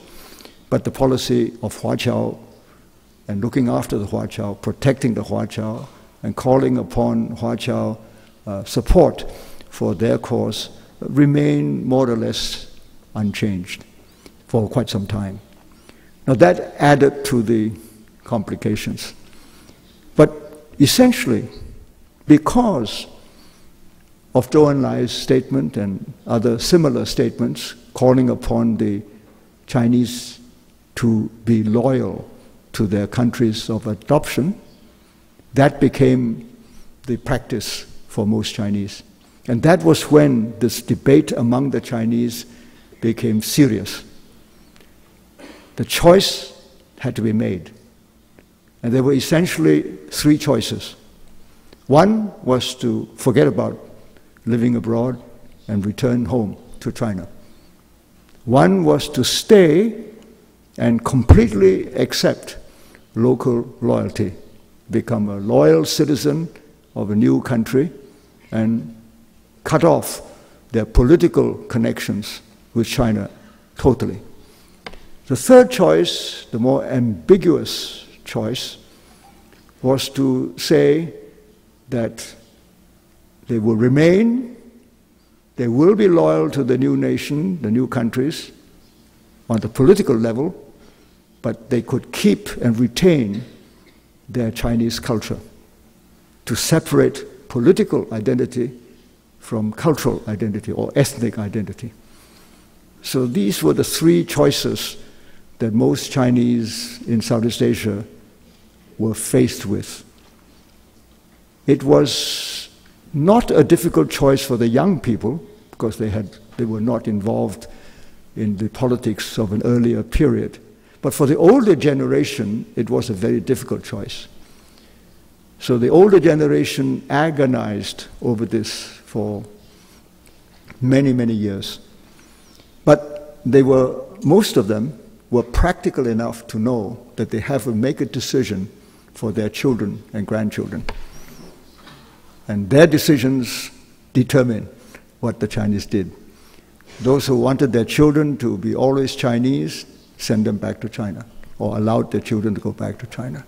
but the policy of Huaqiao and looking after the Huaqiao, protecting the Huaqiao, and calling upon Huaqiao support for their cause remained more or less unchanged for quite some time. Now that added to the complications. But essentially, because of Zhou Enlai's statement and other similar statements calling upon the Chinese to be loyal to their countries of adoption, that became the practice for most Chinese. And that was when this debate among the Chinese became serious. The choice had to be made. And there were essentially three choices. One was to forget about living abroad and return home to China. One was to stay and completely accept local loyalty, become a loyal citizen of a new country and cut off their political connections with China totally. The third choice, the more ambiguous choice, was to say that they will remain, they will be loyal to the new nation, the new countries, on the political level, but they could keep and retain their Chinese culture, to separate political identity from cultural identity or ethnic identity. So these were the three choices that most Chinese in Southeast Asia were faced with. It was not a difficult choice for the young people, because they were not involved in the politics of an earlier period. But for the older generation, it was a very difficult choice. So the older generation agonized over this for many, many years. But most of them were practical enough to know that they have to make a decision for their children and grandchildren. And their decisions determine what the Chinese did. Those who wanted their children to be always Chinese, send them back to China, or allowed their children to go back to China.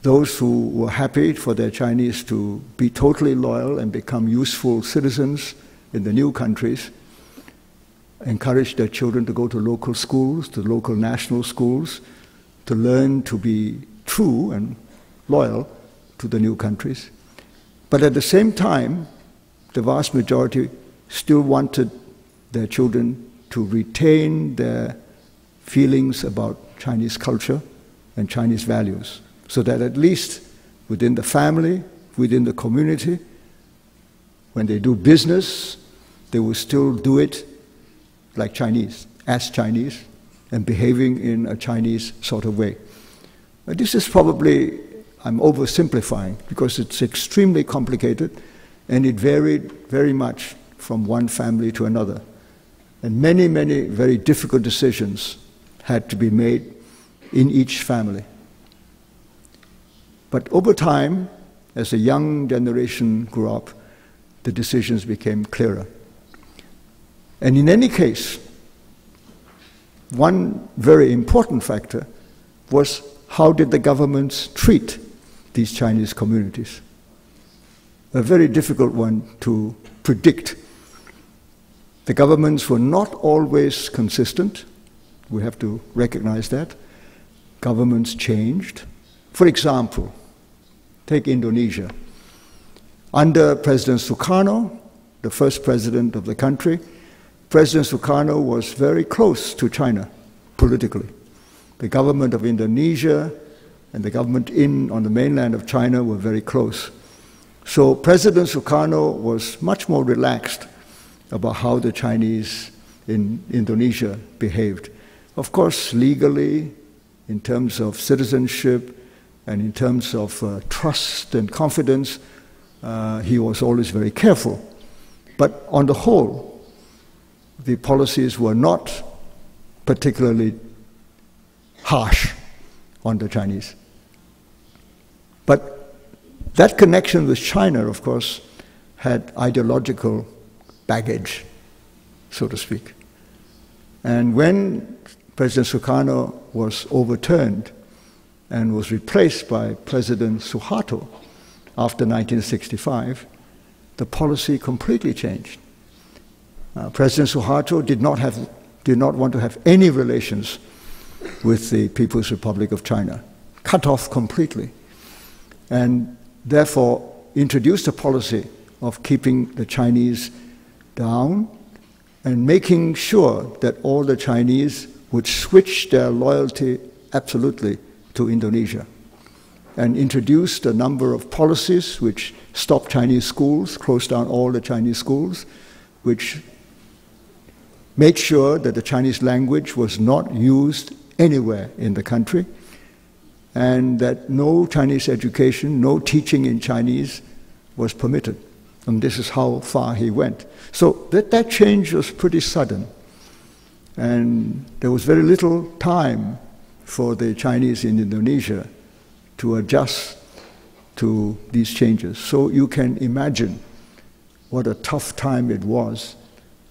Those who were happy for their Chinese to be totally loyal and become useful citizens in the new countries, encouraged their children to go to local schools, to local national schools, to learn to be true and loyal to the new countries. But at the same time, the vast majority still wanted their children to retain their feelings about Chinese culture and Chinese values, so that at least within the family, within the community, when they do business, they will still do it like Chinese, as Chinese, and behaving in a Chinese sort of way. But this is probably, I'm oversimplifying, because it's extremely complicated, and it varied very much from one family to another. And many, many very difficult decisions had to be made in each family. But over time, as the young generation grew up, the decisions became clearer. And in any case, one very important factor was how did the governments treat these Chinese communities? A very difficult one to predict. The governments were not always consistent. We have to recognize that. Governments changed. For example, take Indonesia. Under President Sukarno, the first president of the country, President Sukarno was very close to China politically. The government of Indonesia and the government on the mainland of China were very close. So President Sukarno was much more relaxed about how the Chinese in Indonesia behaved. Of course, legally, in terms of citizenship and in terms of trust and confidence, he was always very careful. But on the whole, the policies were not particularly harsh on the Chinese. But that connection with China, of course, had ideological baggage, so to speak. And when President Sukarno was overturned and was replaced by President Suharto after 1965, the policy completely changed. President Suharto did not want to have any relations with the People's Republic of China, cut off completely, and therefore introduced a policy of keeping the Chinese down and making sure that all the Chinese would switch their loyalty absolutely to Indonesia, and introduced a number of policies which stopped Chinese schools, closed down all the Chinese schools, which made sure that the Chinese language was not used anywhere in the country, and that no Chinese education, no teaching in Chinese was permitted. And this is how far he went. So that change was pretty sudden. And there was very little time for the Chinese in Indonesia to adjust to these changes. So you can imagine what a tough time it was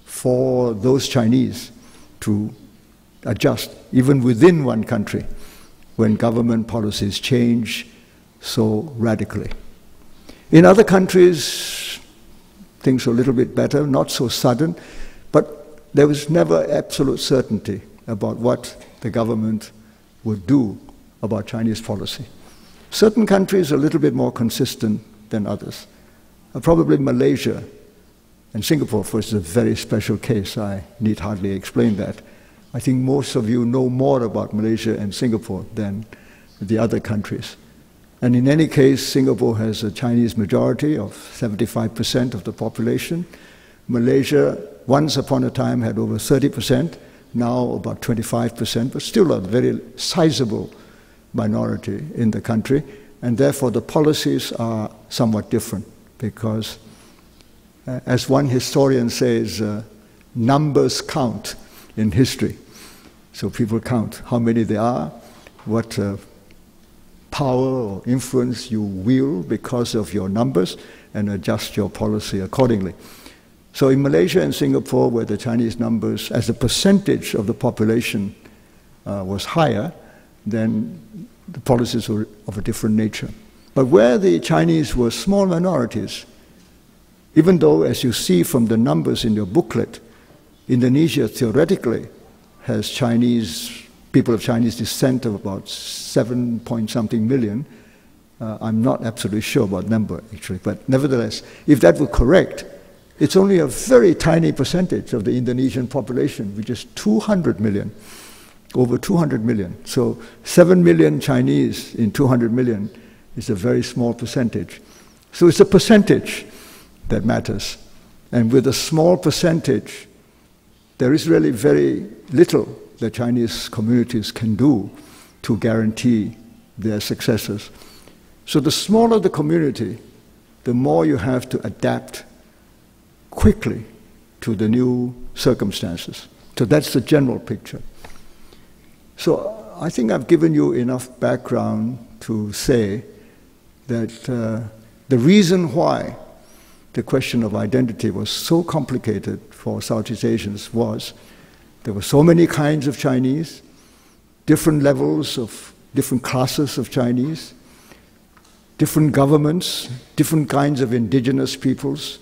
for those Chinese to adjust, even within one country, when government policies change so radically. In other countries, things were a little bit better, not so sudden, but there was never absolute certainty about what the government would do about Chinese policy. Certain countries are a little bit more consistent than others. Probably Malaysia and Singapore, for instance, is a very special case. I need hardly explain that. I think most of you know more about Malaysia and Singapore than the other countries. And in any case, Singapore has a Chinese majority of 75% of the population. Malaysia, once upon a time, had over 30%, now about 25%, but still a very sizable minority in the country. And therefore, the policies are somewhat different because, as one historian says, numbers count in history. So people count how many there are, what power or influence you wield because of your numbers, and adjust your policy accordingly. So in Malaysia and Singapore, where the Chinese numbers as a percentage of the population was higher, then the policies were of a different nature. But where the Chinese were small minorities, even though, as you see from the numbers in your booklet, Indonesia theoretically has people of Chinese descent of about 7-point-something million. I'm not absolutely sure about the number, actually, but nevertheless, if that were correct, it's only a very tiny percentage of the Indonesian population, which is 200 million, over 200 million. So 7 million Chinese in 200 million is a very small percentage. So it's a percentage that matters. And with a small percentage, there is really very little the Chinese communities can do to guarantee their successes. So the smaller the community, the more you have to adapt quickly to the new circumstances. So that's the general picture. So I think I've given you enough background to say that the reason why the question of identity was so complicated for Southeast Asians was there were so many kinds of Chinese, different levels of different classes of Chinese, different governments, different kinds of indigenous peoples.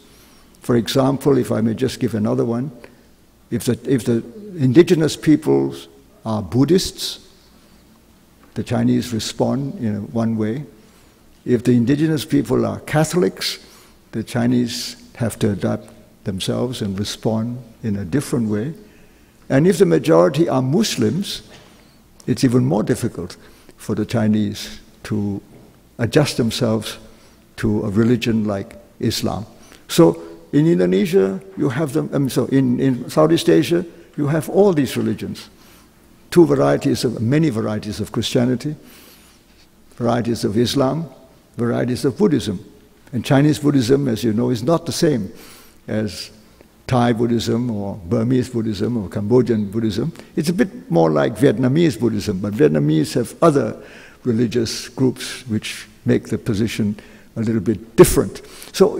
For example, if I may just give another one, if the indigenous peoples are Buddhists, the Chinese respond in one way. If the indigenous people are Catholics, the Chinese have to adapt themselves and respond in a different way. And if the majority are Muslims, it's even more difficult for the Chinese to adjust themselves to a religion like Islam. So in Indonesia, you have them, in Southeast Asia, you have all these religions. Many varieties of Christianity, varieties of Islam, varieties of Buddhism. And Chinese Buddhism, as you know, is not the same as Thai Buddhism or Burmese Buddhism or Cambodian Buddhism. It's a bit more like Vietnamese Buddhism, but Vietnamese have other religious groups which make the position a little bit different. So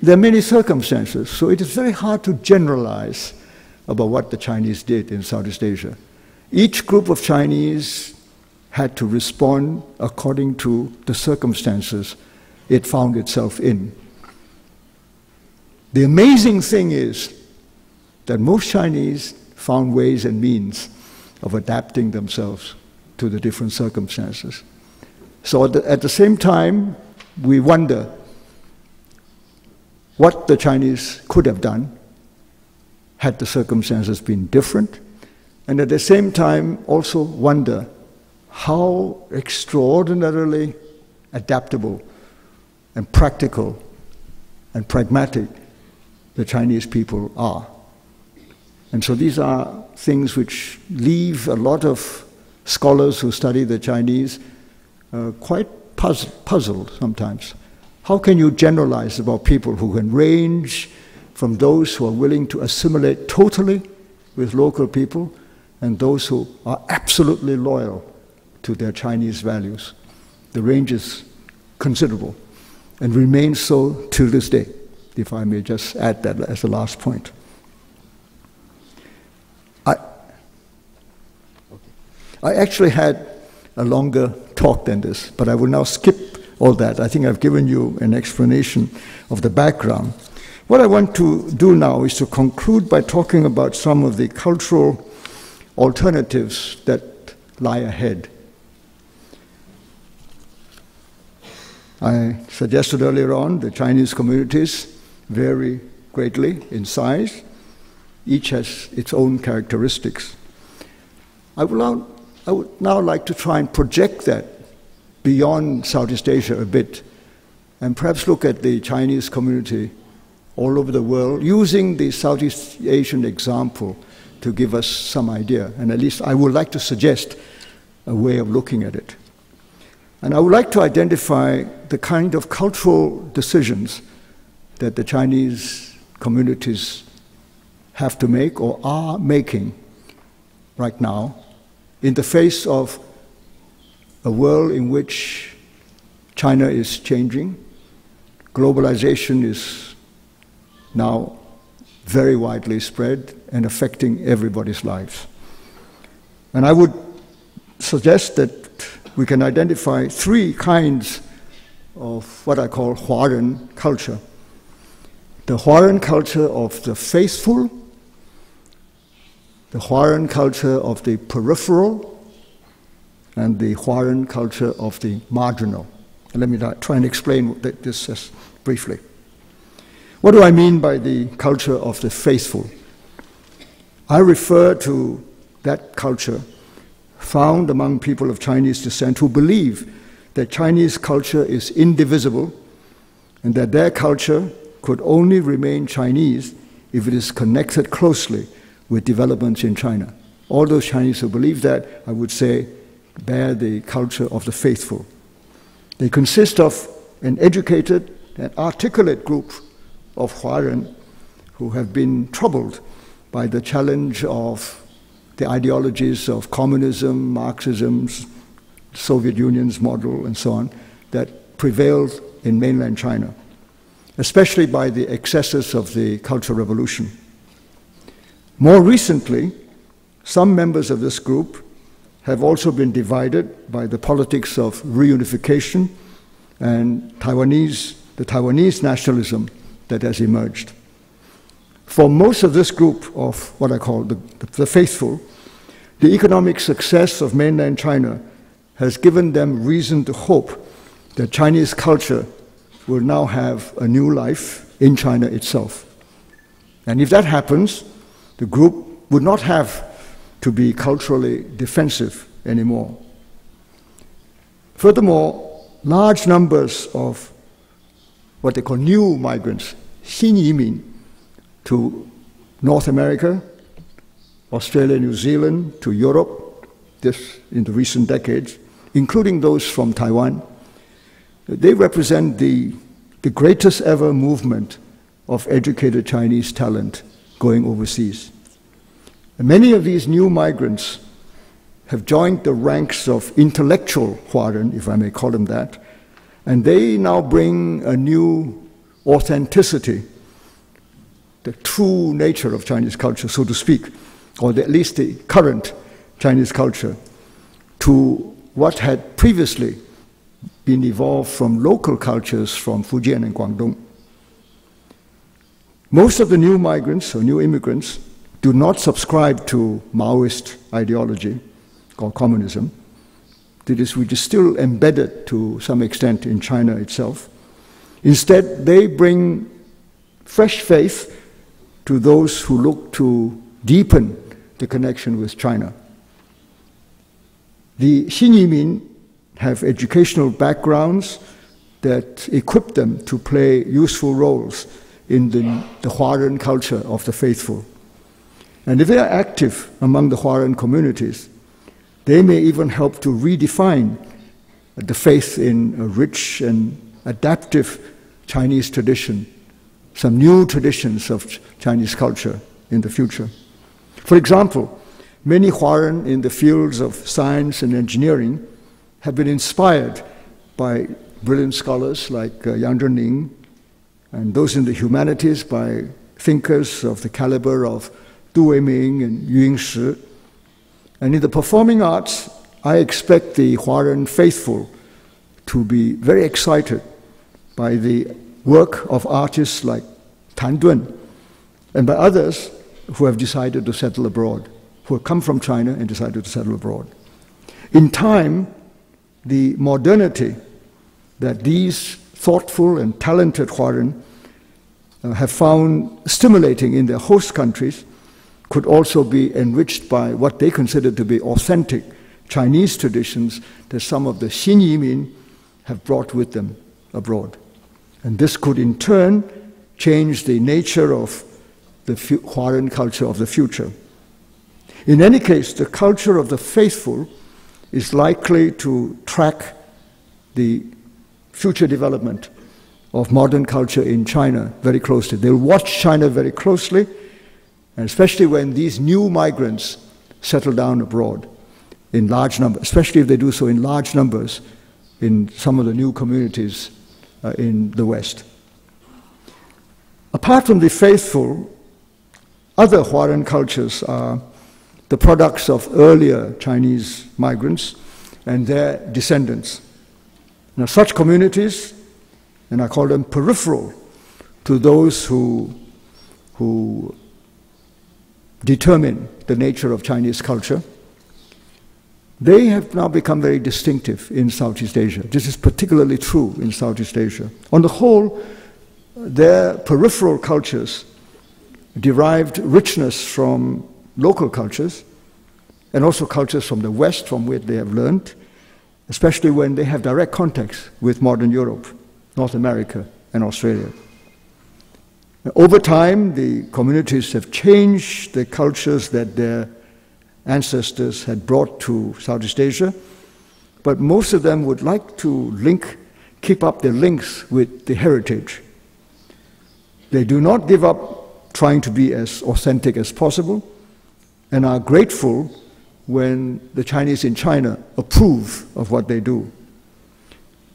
there are many circumstances, so it is very hard to generalize about what the Chinese did in Southeast Asia. Each group of Chinese had to respond according to the circumstances it found itself in. The amazing thing is that most Chinese found ways and means of adapting themselves to the different circumstances. So at the same time, we wonder what the Chinese could have done had the circumstances been different, and at the same time also wonder how extraordinarily adaptable and practical and pragmatic the Chinese people are. And so these are things which leave a lot of scholars who study the Chinese quite puzzled sometimes. How can you generalize about people who can range from those who are willing to assimilate totally with local people and those who are absolutely loyal to their Chinese values? The range is considerable and remains so till this day, if I may just add that as the last point. I actually had a longer talk than this, but I will now skip all that. I think I've given you an explanation of the background. What I want to do now is to conclude by talking about some of the cultural alternatives that lie ahead. I suggested earlier on the Chinese communities vary greatly in size. Each has its own characteristics. I would now like to try and project that beyond Southeast Asia a bit and perhaps look at the Chinese community all over the world using the Southeast Asian example to give us some idea. And at least I would like to suggest a way of looking at it. And I would like to identify the kind of cultural decisions that the Chinese communities have to make or are making right now in the face of a world in which China is changing. Globalization is now very widely spread and affecting everybody's lives. And I would suggest that we can identify three kinds of what I call Huaran culture. The Huaran culture of the faithful, the Huaran culture of the peripheral, and the Huaran culture of the marginal. And let me try and explain this briefly. What do I mean by the culture of the faithful? I refer to that culture found among people of Chinese descent who believe that Chinese culture is indivisible and that their culture could only remain Chinese if it is connected closely with developments in China. All those Chinese who believe that, I would say, bear the culture of the faithful. They consist of an educated and articulate group of Huaran who have been troubled by the challenge of the ideologies of communism, Marxism, Soviet Union's model, and so on, that prevailed in mainland China, especially by the excesses of the Cultural Revolution. More recently, some members of this group have also been divided by the politics of reunification and the Taiwanese nationalism that has emerged. For most of this group of what I call the faithful, the economic success of mainland China has given them reason to hope that Chinese culture will now have a new life in China itself. And if that happens, the group would not have to be culturally defensive anymore. Furthermore, large numbers of what they call new migrants, 新移民, to North America, Australia, New Zealand, to Europe, this in the recent decades, including those from Taiwan, they represent the greatest ever movement of educated Chinese talent going overseas. And many of these new migrants have joined the ranks of intellectual Huaran, if I may call them that, and they now bring a new authenticity, the true nature of Chinese culture, so to speak, or at least the current Chinese culture, to what had previously been evolved from local cultures from Fujian and Guangdong. Most of the new migrants or new immigrants do not subscribe to Maoist ideology or communism, which is still embedded to some extent in China itself. Instead, they bring fresh faith to those who look to deepen the connection with China. The Xinyimin have educational backgrounds that equip them to play useful roles in the Huaran culture of the faithful. And if they are active among the Huaran communities, they may even help to redefine the faith in a rich and adaptive Chinese tradition, some new traditions of Chinese culture in the future. For example, many Huaran in the fields of science and engineering have been inspired by brilliant scholars like Yang Zhenning, and those in the humanities by thinkers of the caliber of Du Weiming and Yu Yingshi. And in the performing arts, I expect the Huaran faithful to be very excited by the work of artists like Tan Dun and by others who have decided to settle abroad, who have come from China and decided to settle abroad. In time, the modernity that these thoughtful and talented Huaran have found stimulating in their host countries could also be enriched by what they consider to be authentic Chinese traditions that some of the Xin Yimin have brought with them abroad. And this could in turn change the nature of the Huaran culture of the future. In any case, the culture of the faithful is likely to track the future development of modern culture in China very closely. They'll watch China very closely, and especially when these new migrants settle down abroad in large numbers, especially if they do so in large numbers in some of the new communities in the West. Apart from the faithful, other Huaran cultures are the products of earlier Chinese migrants and their descendants. Now, such communities, and I call them peripheral to those who determine the nature of Chinese culture, they have now become very distinctive in Southeast Asia. This is particularly true in Southeast Asia. On the whole, their peripheral cultures derived richness from local cultures and also cultures from the West from which they have learned, especially when they have direct contacts with modern Europe, North America, and Australia. Over time, the communities have changed the cultures that their ancestors had brought to Southeast Asia, but most of them would like to keep up their links with the heritage. They do not give up trying to be as authentic as possible and are grateful when the Chinese in China approve of what they do.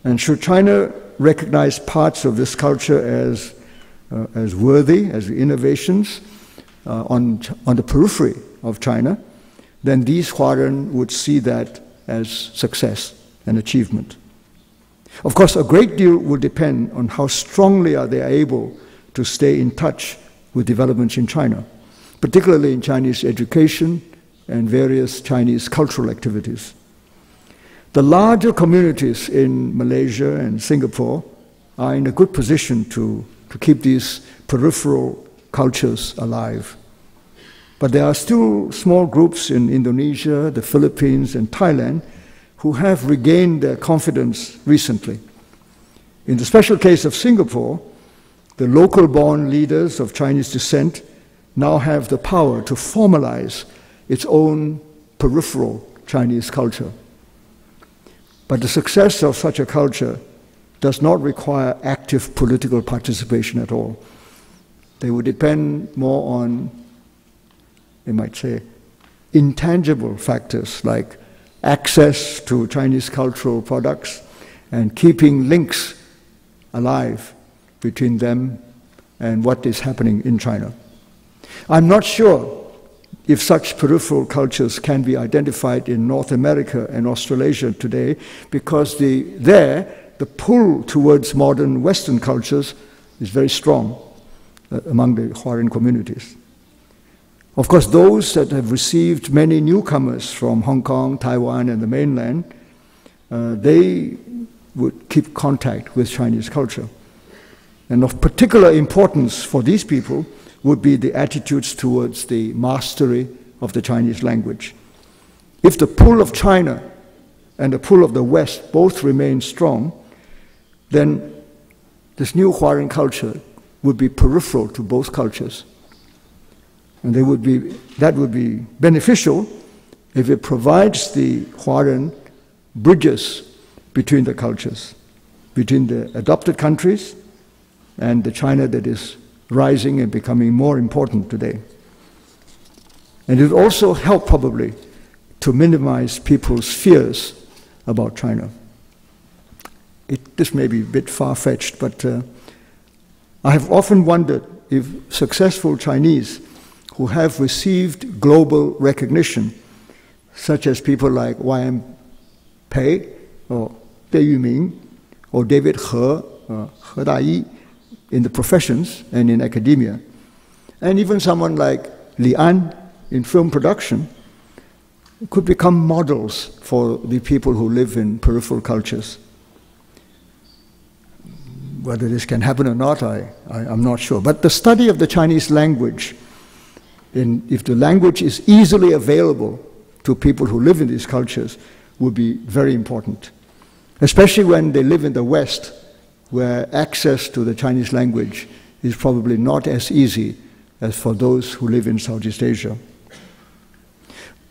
And should China recognize parts of this culture as worthy, as innovations on the periphery of China, then these Huaran would see that as success and achievement. Of course, a great deal will depend on how strongly are they able to stay in touch with developments in China, particularly in Chinese education and various Chinese cultural activities. The larger communities in Malaysia and Singapore are in a good position to keep these peripheral cultures alive. But there are still small groups in Indonesia, the Philippines, and Thailand who have regained their confidence recently. In the special case of Singapore, the local-born leaders of Chinese descent now have the power to formalize its own peripheral Chinese culture. But the success of such a culture does not require active political participation at all. They would depend more on, you might say, intangible factors like access to Chinese cultural products and keeping links alive between them and what is happening in China. I'm not sure if such peripheral cultures can be identified in North America and Australasia today, because the pull towards modern Western cultures is very strong among the Huaran communities. Of course, those that have received many newcomers from Hong Kong, Taiwan, and the mainland, they would keep contact with Chinese culture. And of particular importance for these people would be the attitudes towards the mastery of the Chinese language. If the pull of China and the pull of the West both remain strong, then this new Huaran culture would be peripheral to both cultures. And that would be beneficial if it provides the Huaran bridges between the cultures, between the adopted countries and the China that is rising and becoming more important today. And it also helped probably to minimize people's fears about China. This may be a bit far-fetched, but I have often wondered if successful Chinese who have received global recognition, such as people like Y.M. Pei or Bei Yuming or David He, He Dayi, in the professions and in academia, and even someone like Li An in film production, could become models for the people who live in peripheral cultures. Whether this can happen or not, I'm not sure. But the study of the Chinese language, if the language is easily available to people who live in these cultures, would be very important, especially when they live in the West, where access to the Chinese language is probably not as easy as for those who live in Southeast Asia.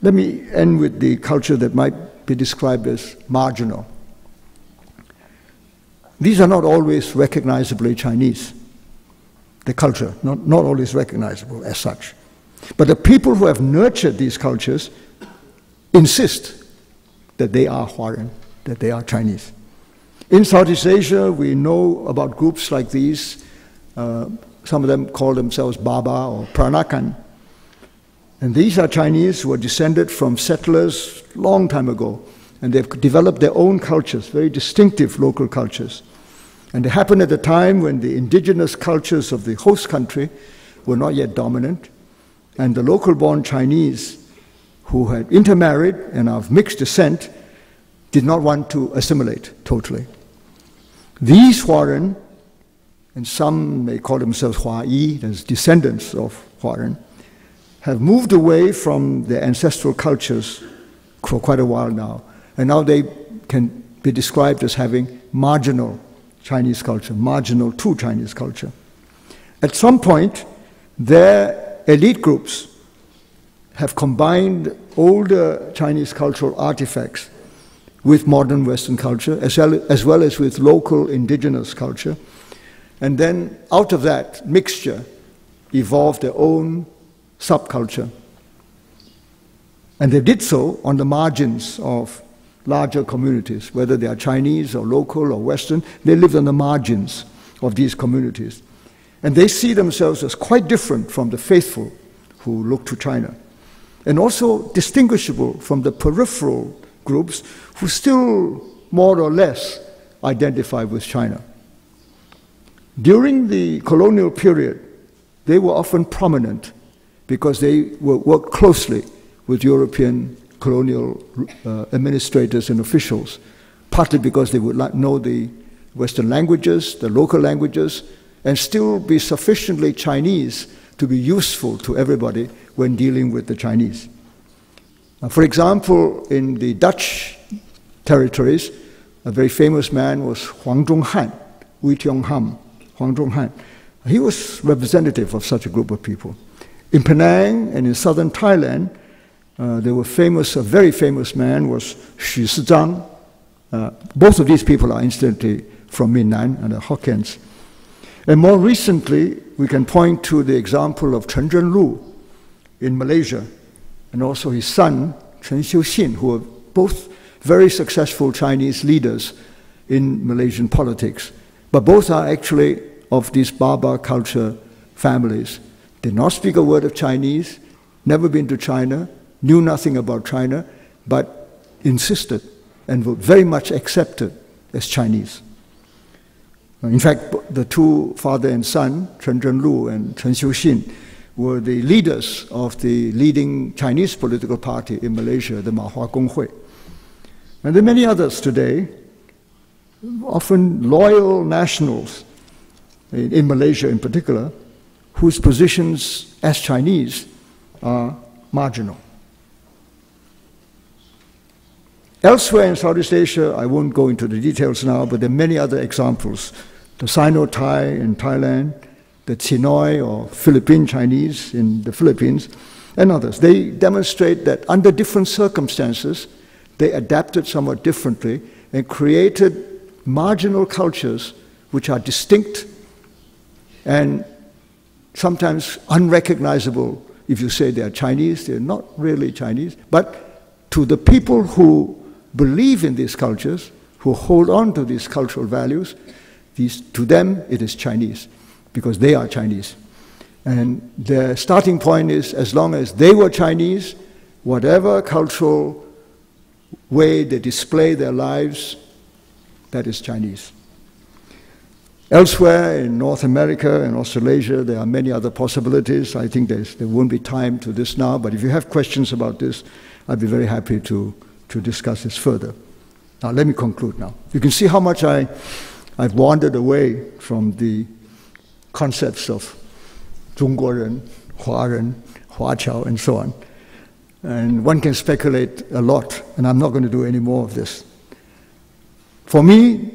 Let me end with the culture that might be described as marginal. These are not always recognizably Chinese. The culture, not always recognizable as such. But the people who have nurtured these cultures insist that they are Huaran, that they are Chinese. In Southeast Asia, we know about groups like these. Some of them call themselves Baba or Peranakan. And these are Chinese who are descended from settlers long time ago. And they've developed their own cultures, very distinctive local cultures. And they happened at a time when the indigenous cultures of the host country were not yet dominant. And the local-born Chinese who had intermarried and are of mixed descent did not want to assimilate totally. These Huaran, and some may call themselves Huayi, as descendants of Huaran, have moved away from their ancestral cultures for quite a while now. And now they can be described as having marginal Chinese culture, marginal to Chinese culture. At some point, their elite groups have combined older Chinese cultural artifacts with modern Western culture, as well as with local indigenous culture. And then out of that mixture evolved their own subculture. And they did so on the margins of larger communities, whether they are Chinese or local or Western. They live on the margins of these communities. And they see themselves as quite different from the faithful who look to China, and also distinguishable from the peripheral groups who still more or less identify with China. During the colonial period, they were often prominent because they worked closely with European colonial administrators and officials, partly because they would know the Western languages, the local languages, and still be sufficiently Chinese to be useful to everybody when dealing with the Chinese. For example, in the Dutch territories, a very famous man was Huang Zhonghan, Wei Tiong Ham, Huang Zhonghan. He was representative of such a group of people. In Penang and in southern Thailand, there were a very famous man was Xu Sizhang. Both of these people are incidentally from Minnan and the Hokkiens. And more recently, we can point to the example of Chen Zhenlu in Malaysia, and also his son, Chen Xiuxin, who were both very successful Chinese leaders in Malaysian politics. But both are actually of these Baba culture families. Did not speak a word of Chinese, never been to China, knew nothing about China, but insisted and were very much accepted as Chinese. In fact, the two father and son, Chen Zhenlu and Chen Xiuxin, were the leaders of the leading Chinese political party in Malaysia, the Mahua Gonghui. And there are many others today, often loyal nationals, in Malaysia in particular, whose positions as Chinese are marginal. Elsewhere in Southeast Asia, I won't go into the details now, but there are many other examples. The Sino-Thai in Thailand, the Chinoi or Philippine Chinese in the Philippines, and others. They demonstrate that under different circumstances, they adapted somewhat differently and created marginal cultures which are distinct and sometimes unrecognizable. If you say they are Chinese, they're not really Chinese. But to the people who believe in these cultures, who hold on to these cultural values, to them it is Chinese, because they are Chinese. And their starting point is, as long as they were Chinese, whatever cultural way they display their lives, that is Chinese. Elsewhere in North America and Australasia, there are many other possibilities. I think there won't be time to this now, but if you have questions about this, I'd be very happy to discuss this further. Now, let me conclude now. You can see how much I've wandered away from the concepts of 中国人, 华人, 华侨, and so on. And one can speculate a lot, and I'm not going to do any more of this. For me,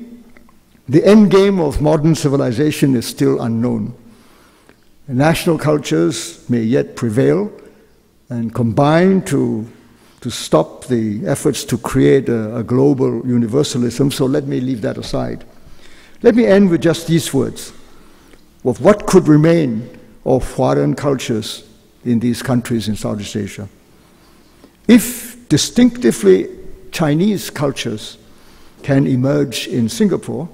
the end game of modern civilization is still unknown. National cultures may yet prevail and combine to stop the efforts to create a global universalism, so let me leave that aside. Let me end with just these words of what could remain of Huaran cultures in these countries in Southeast Asia. If distinctively Chinese cultures can emerge in Singapore,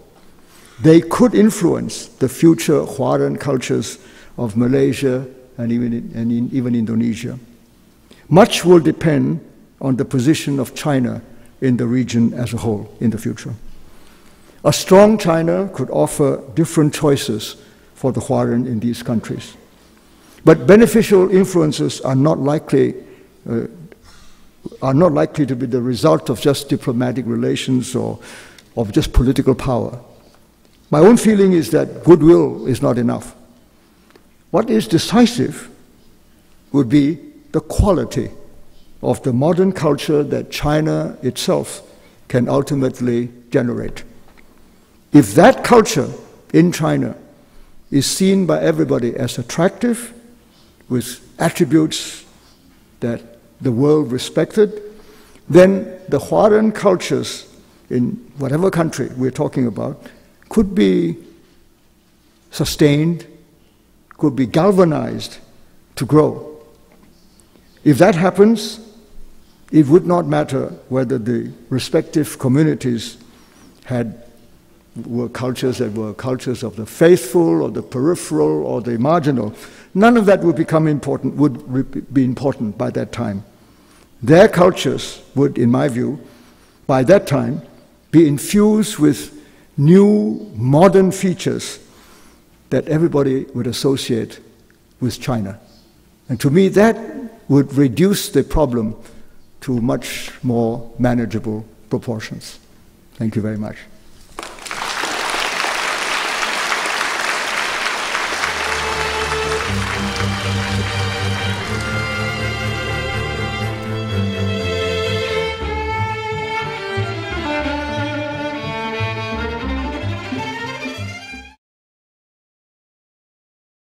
they could influence the future Huaran cultures of Malaysia and even Indonesia. Much will depend on the position of China in the region as a whole in the future. A strong China could offer different choices for the Huaran in these countries. But beneficial influences are not likely to be the result of just diplomatic relations or of just political power. My own feeling is that goodwill is not enough. What is decisive would be the quality of the modern culture that China itself can ultimately generate. If that culture in China is seen by everybody as attractive, with attributes that the world respected, then the Huaran cultures in whatever country we're talking about could be sustained, could be galvanized to grow. If that happens, it would not matter whether the respective communities were cultures that were cultures of the faithful or the peripheral or the marginal. None of that would be important by that time. Their cultures would, in my view, by that time, be infused with new modern features that everybody would associate with China. And to me, that would reduce the problem to much more manageable proportions. Thank you very much.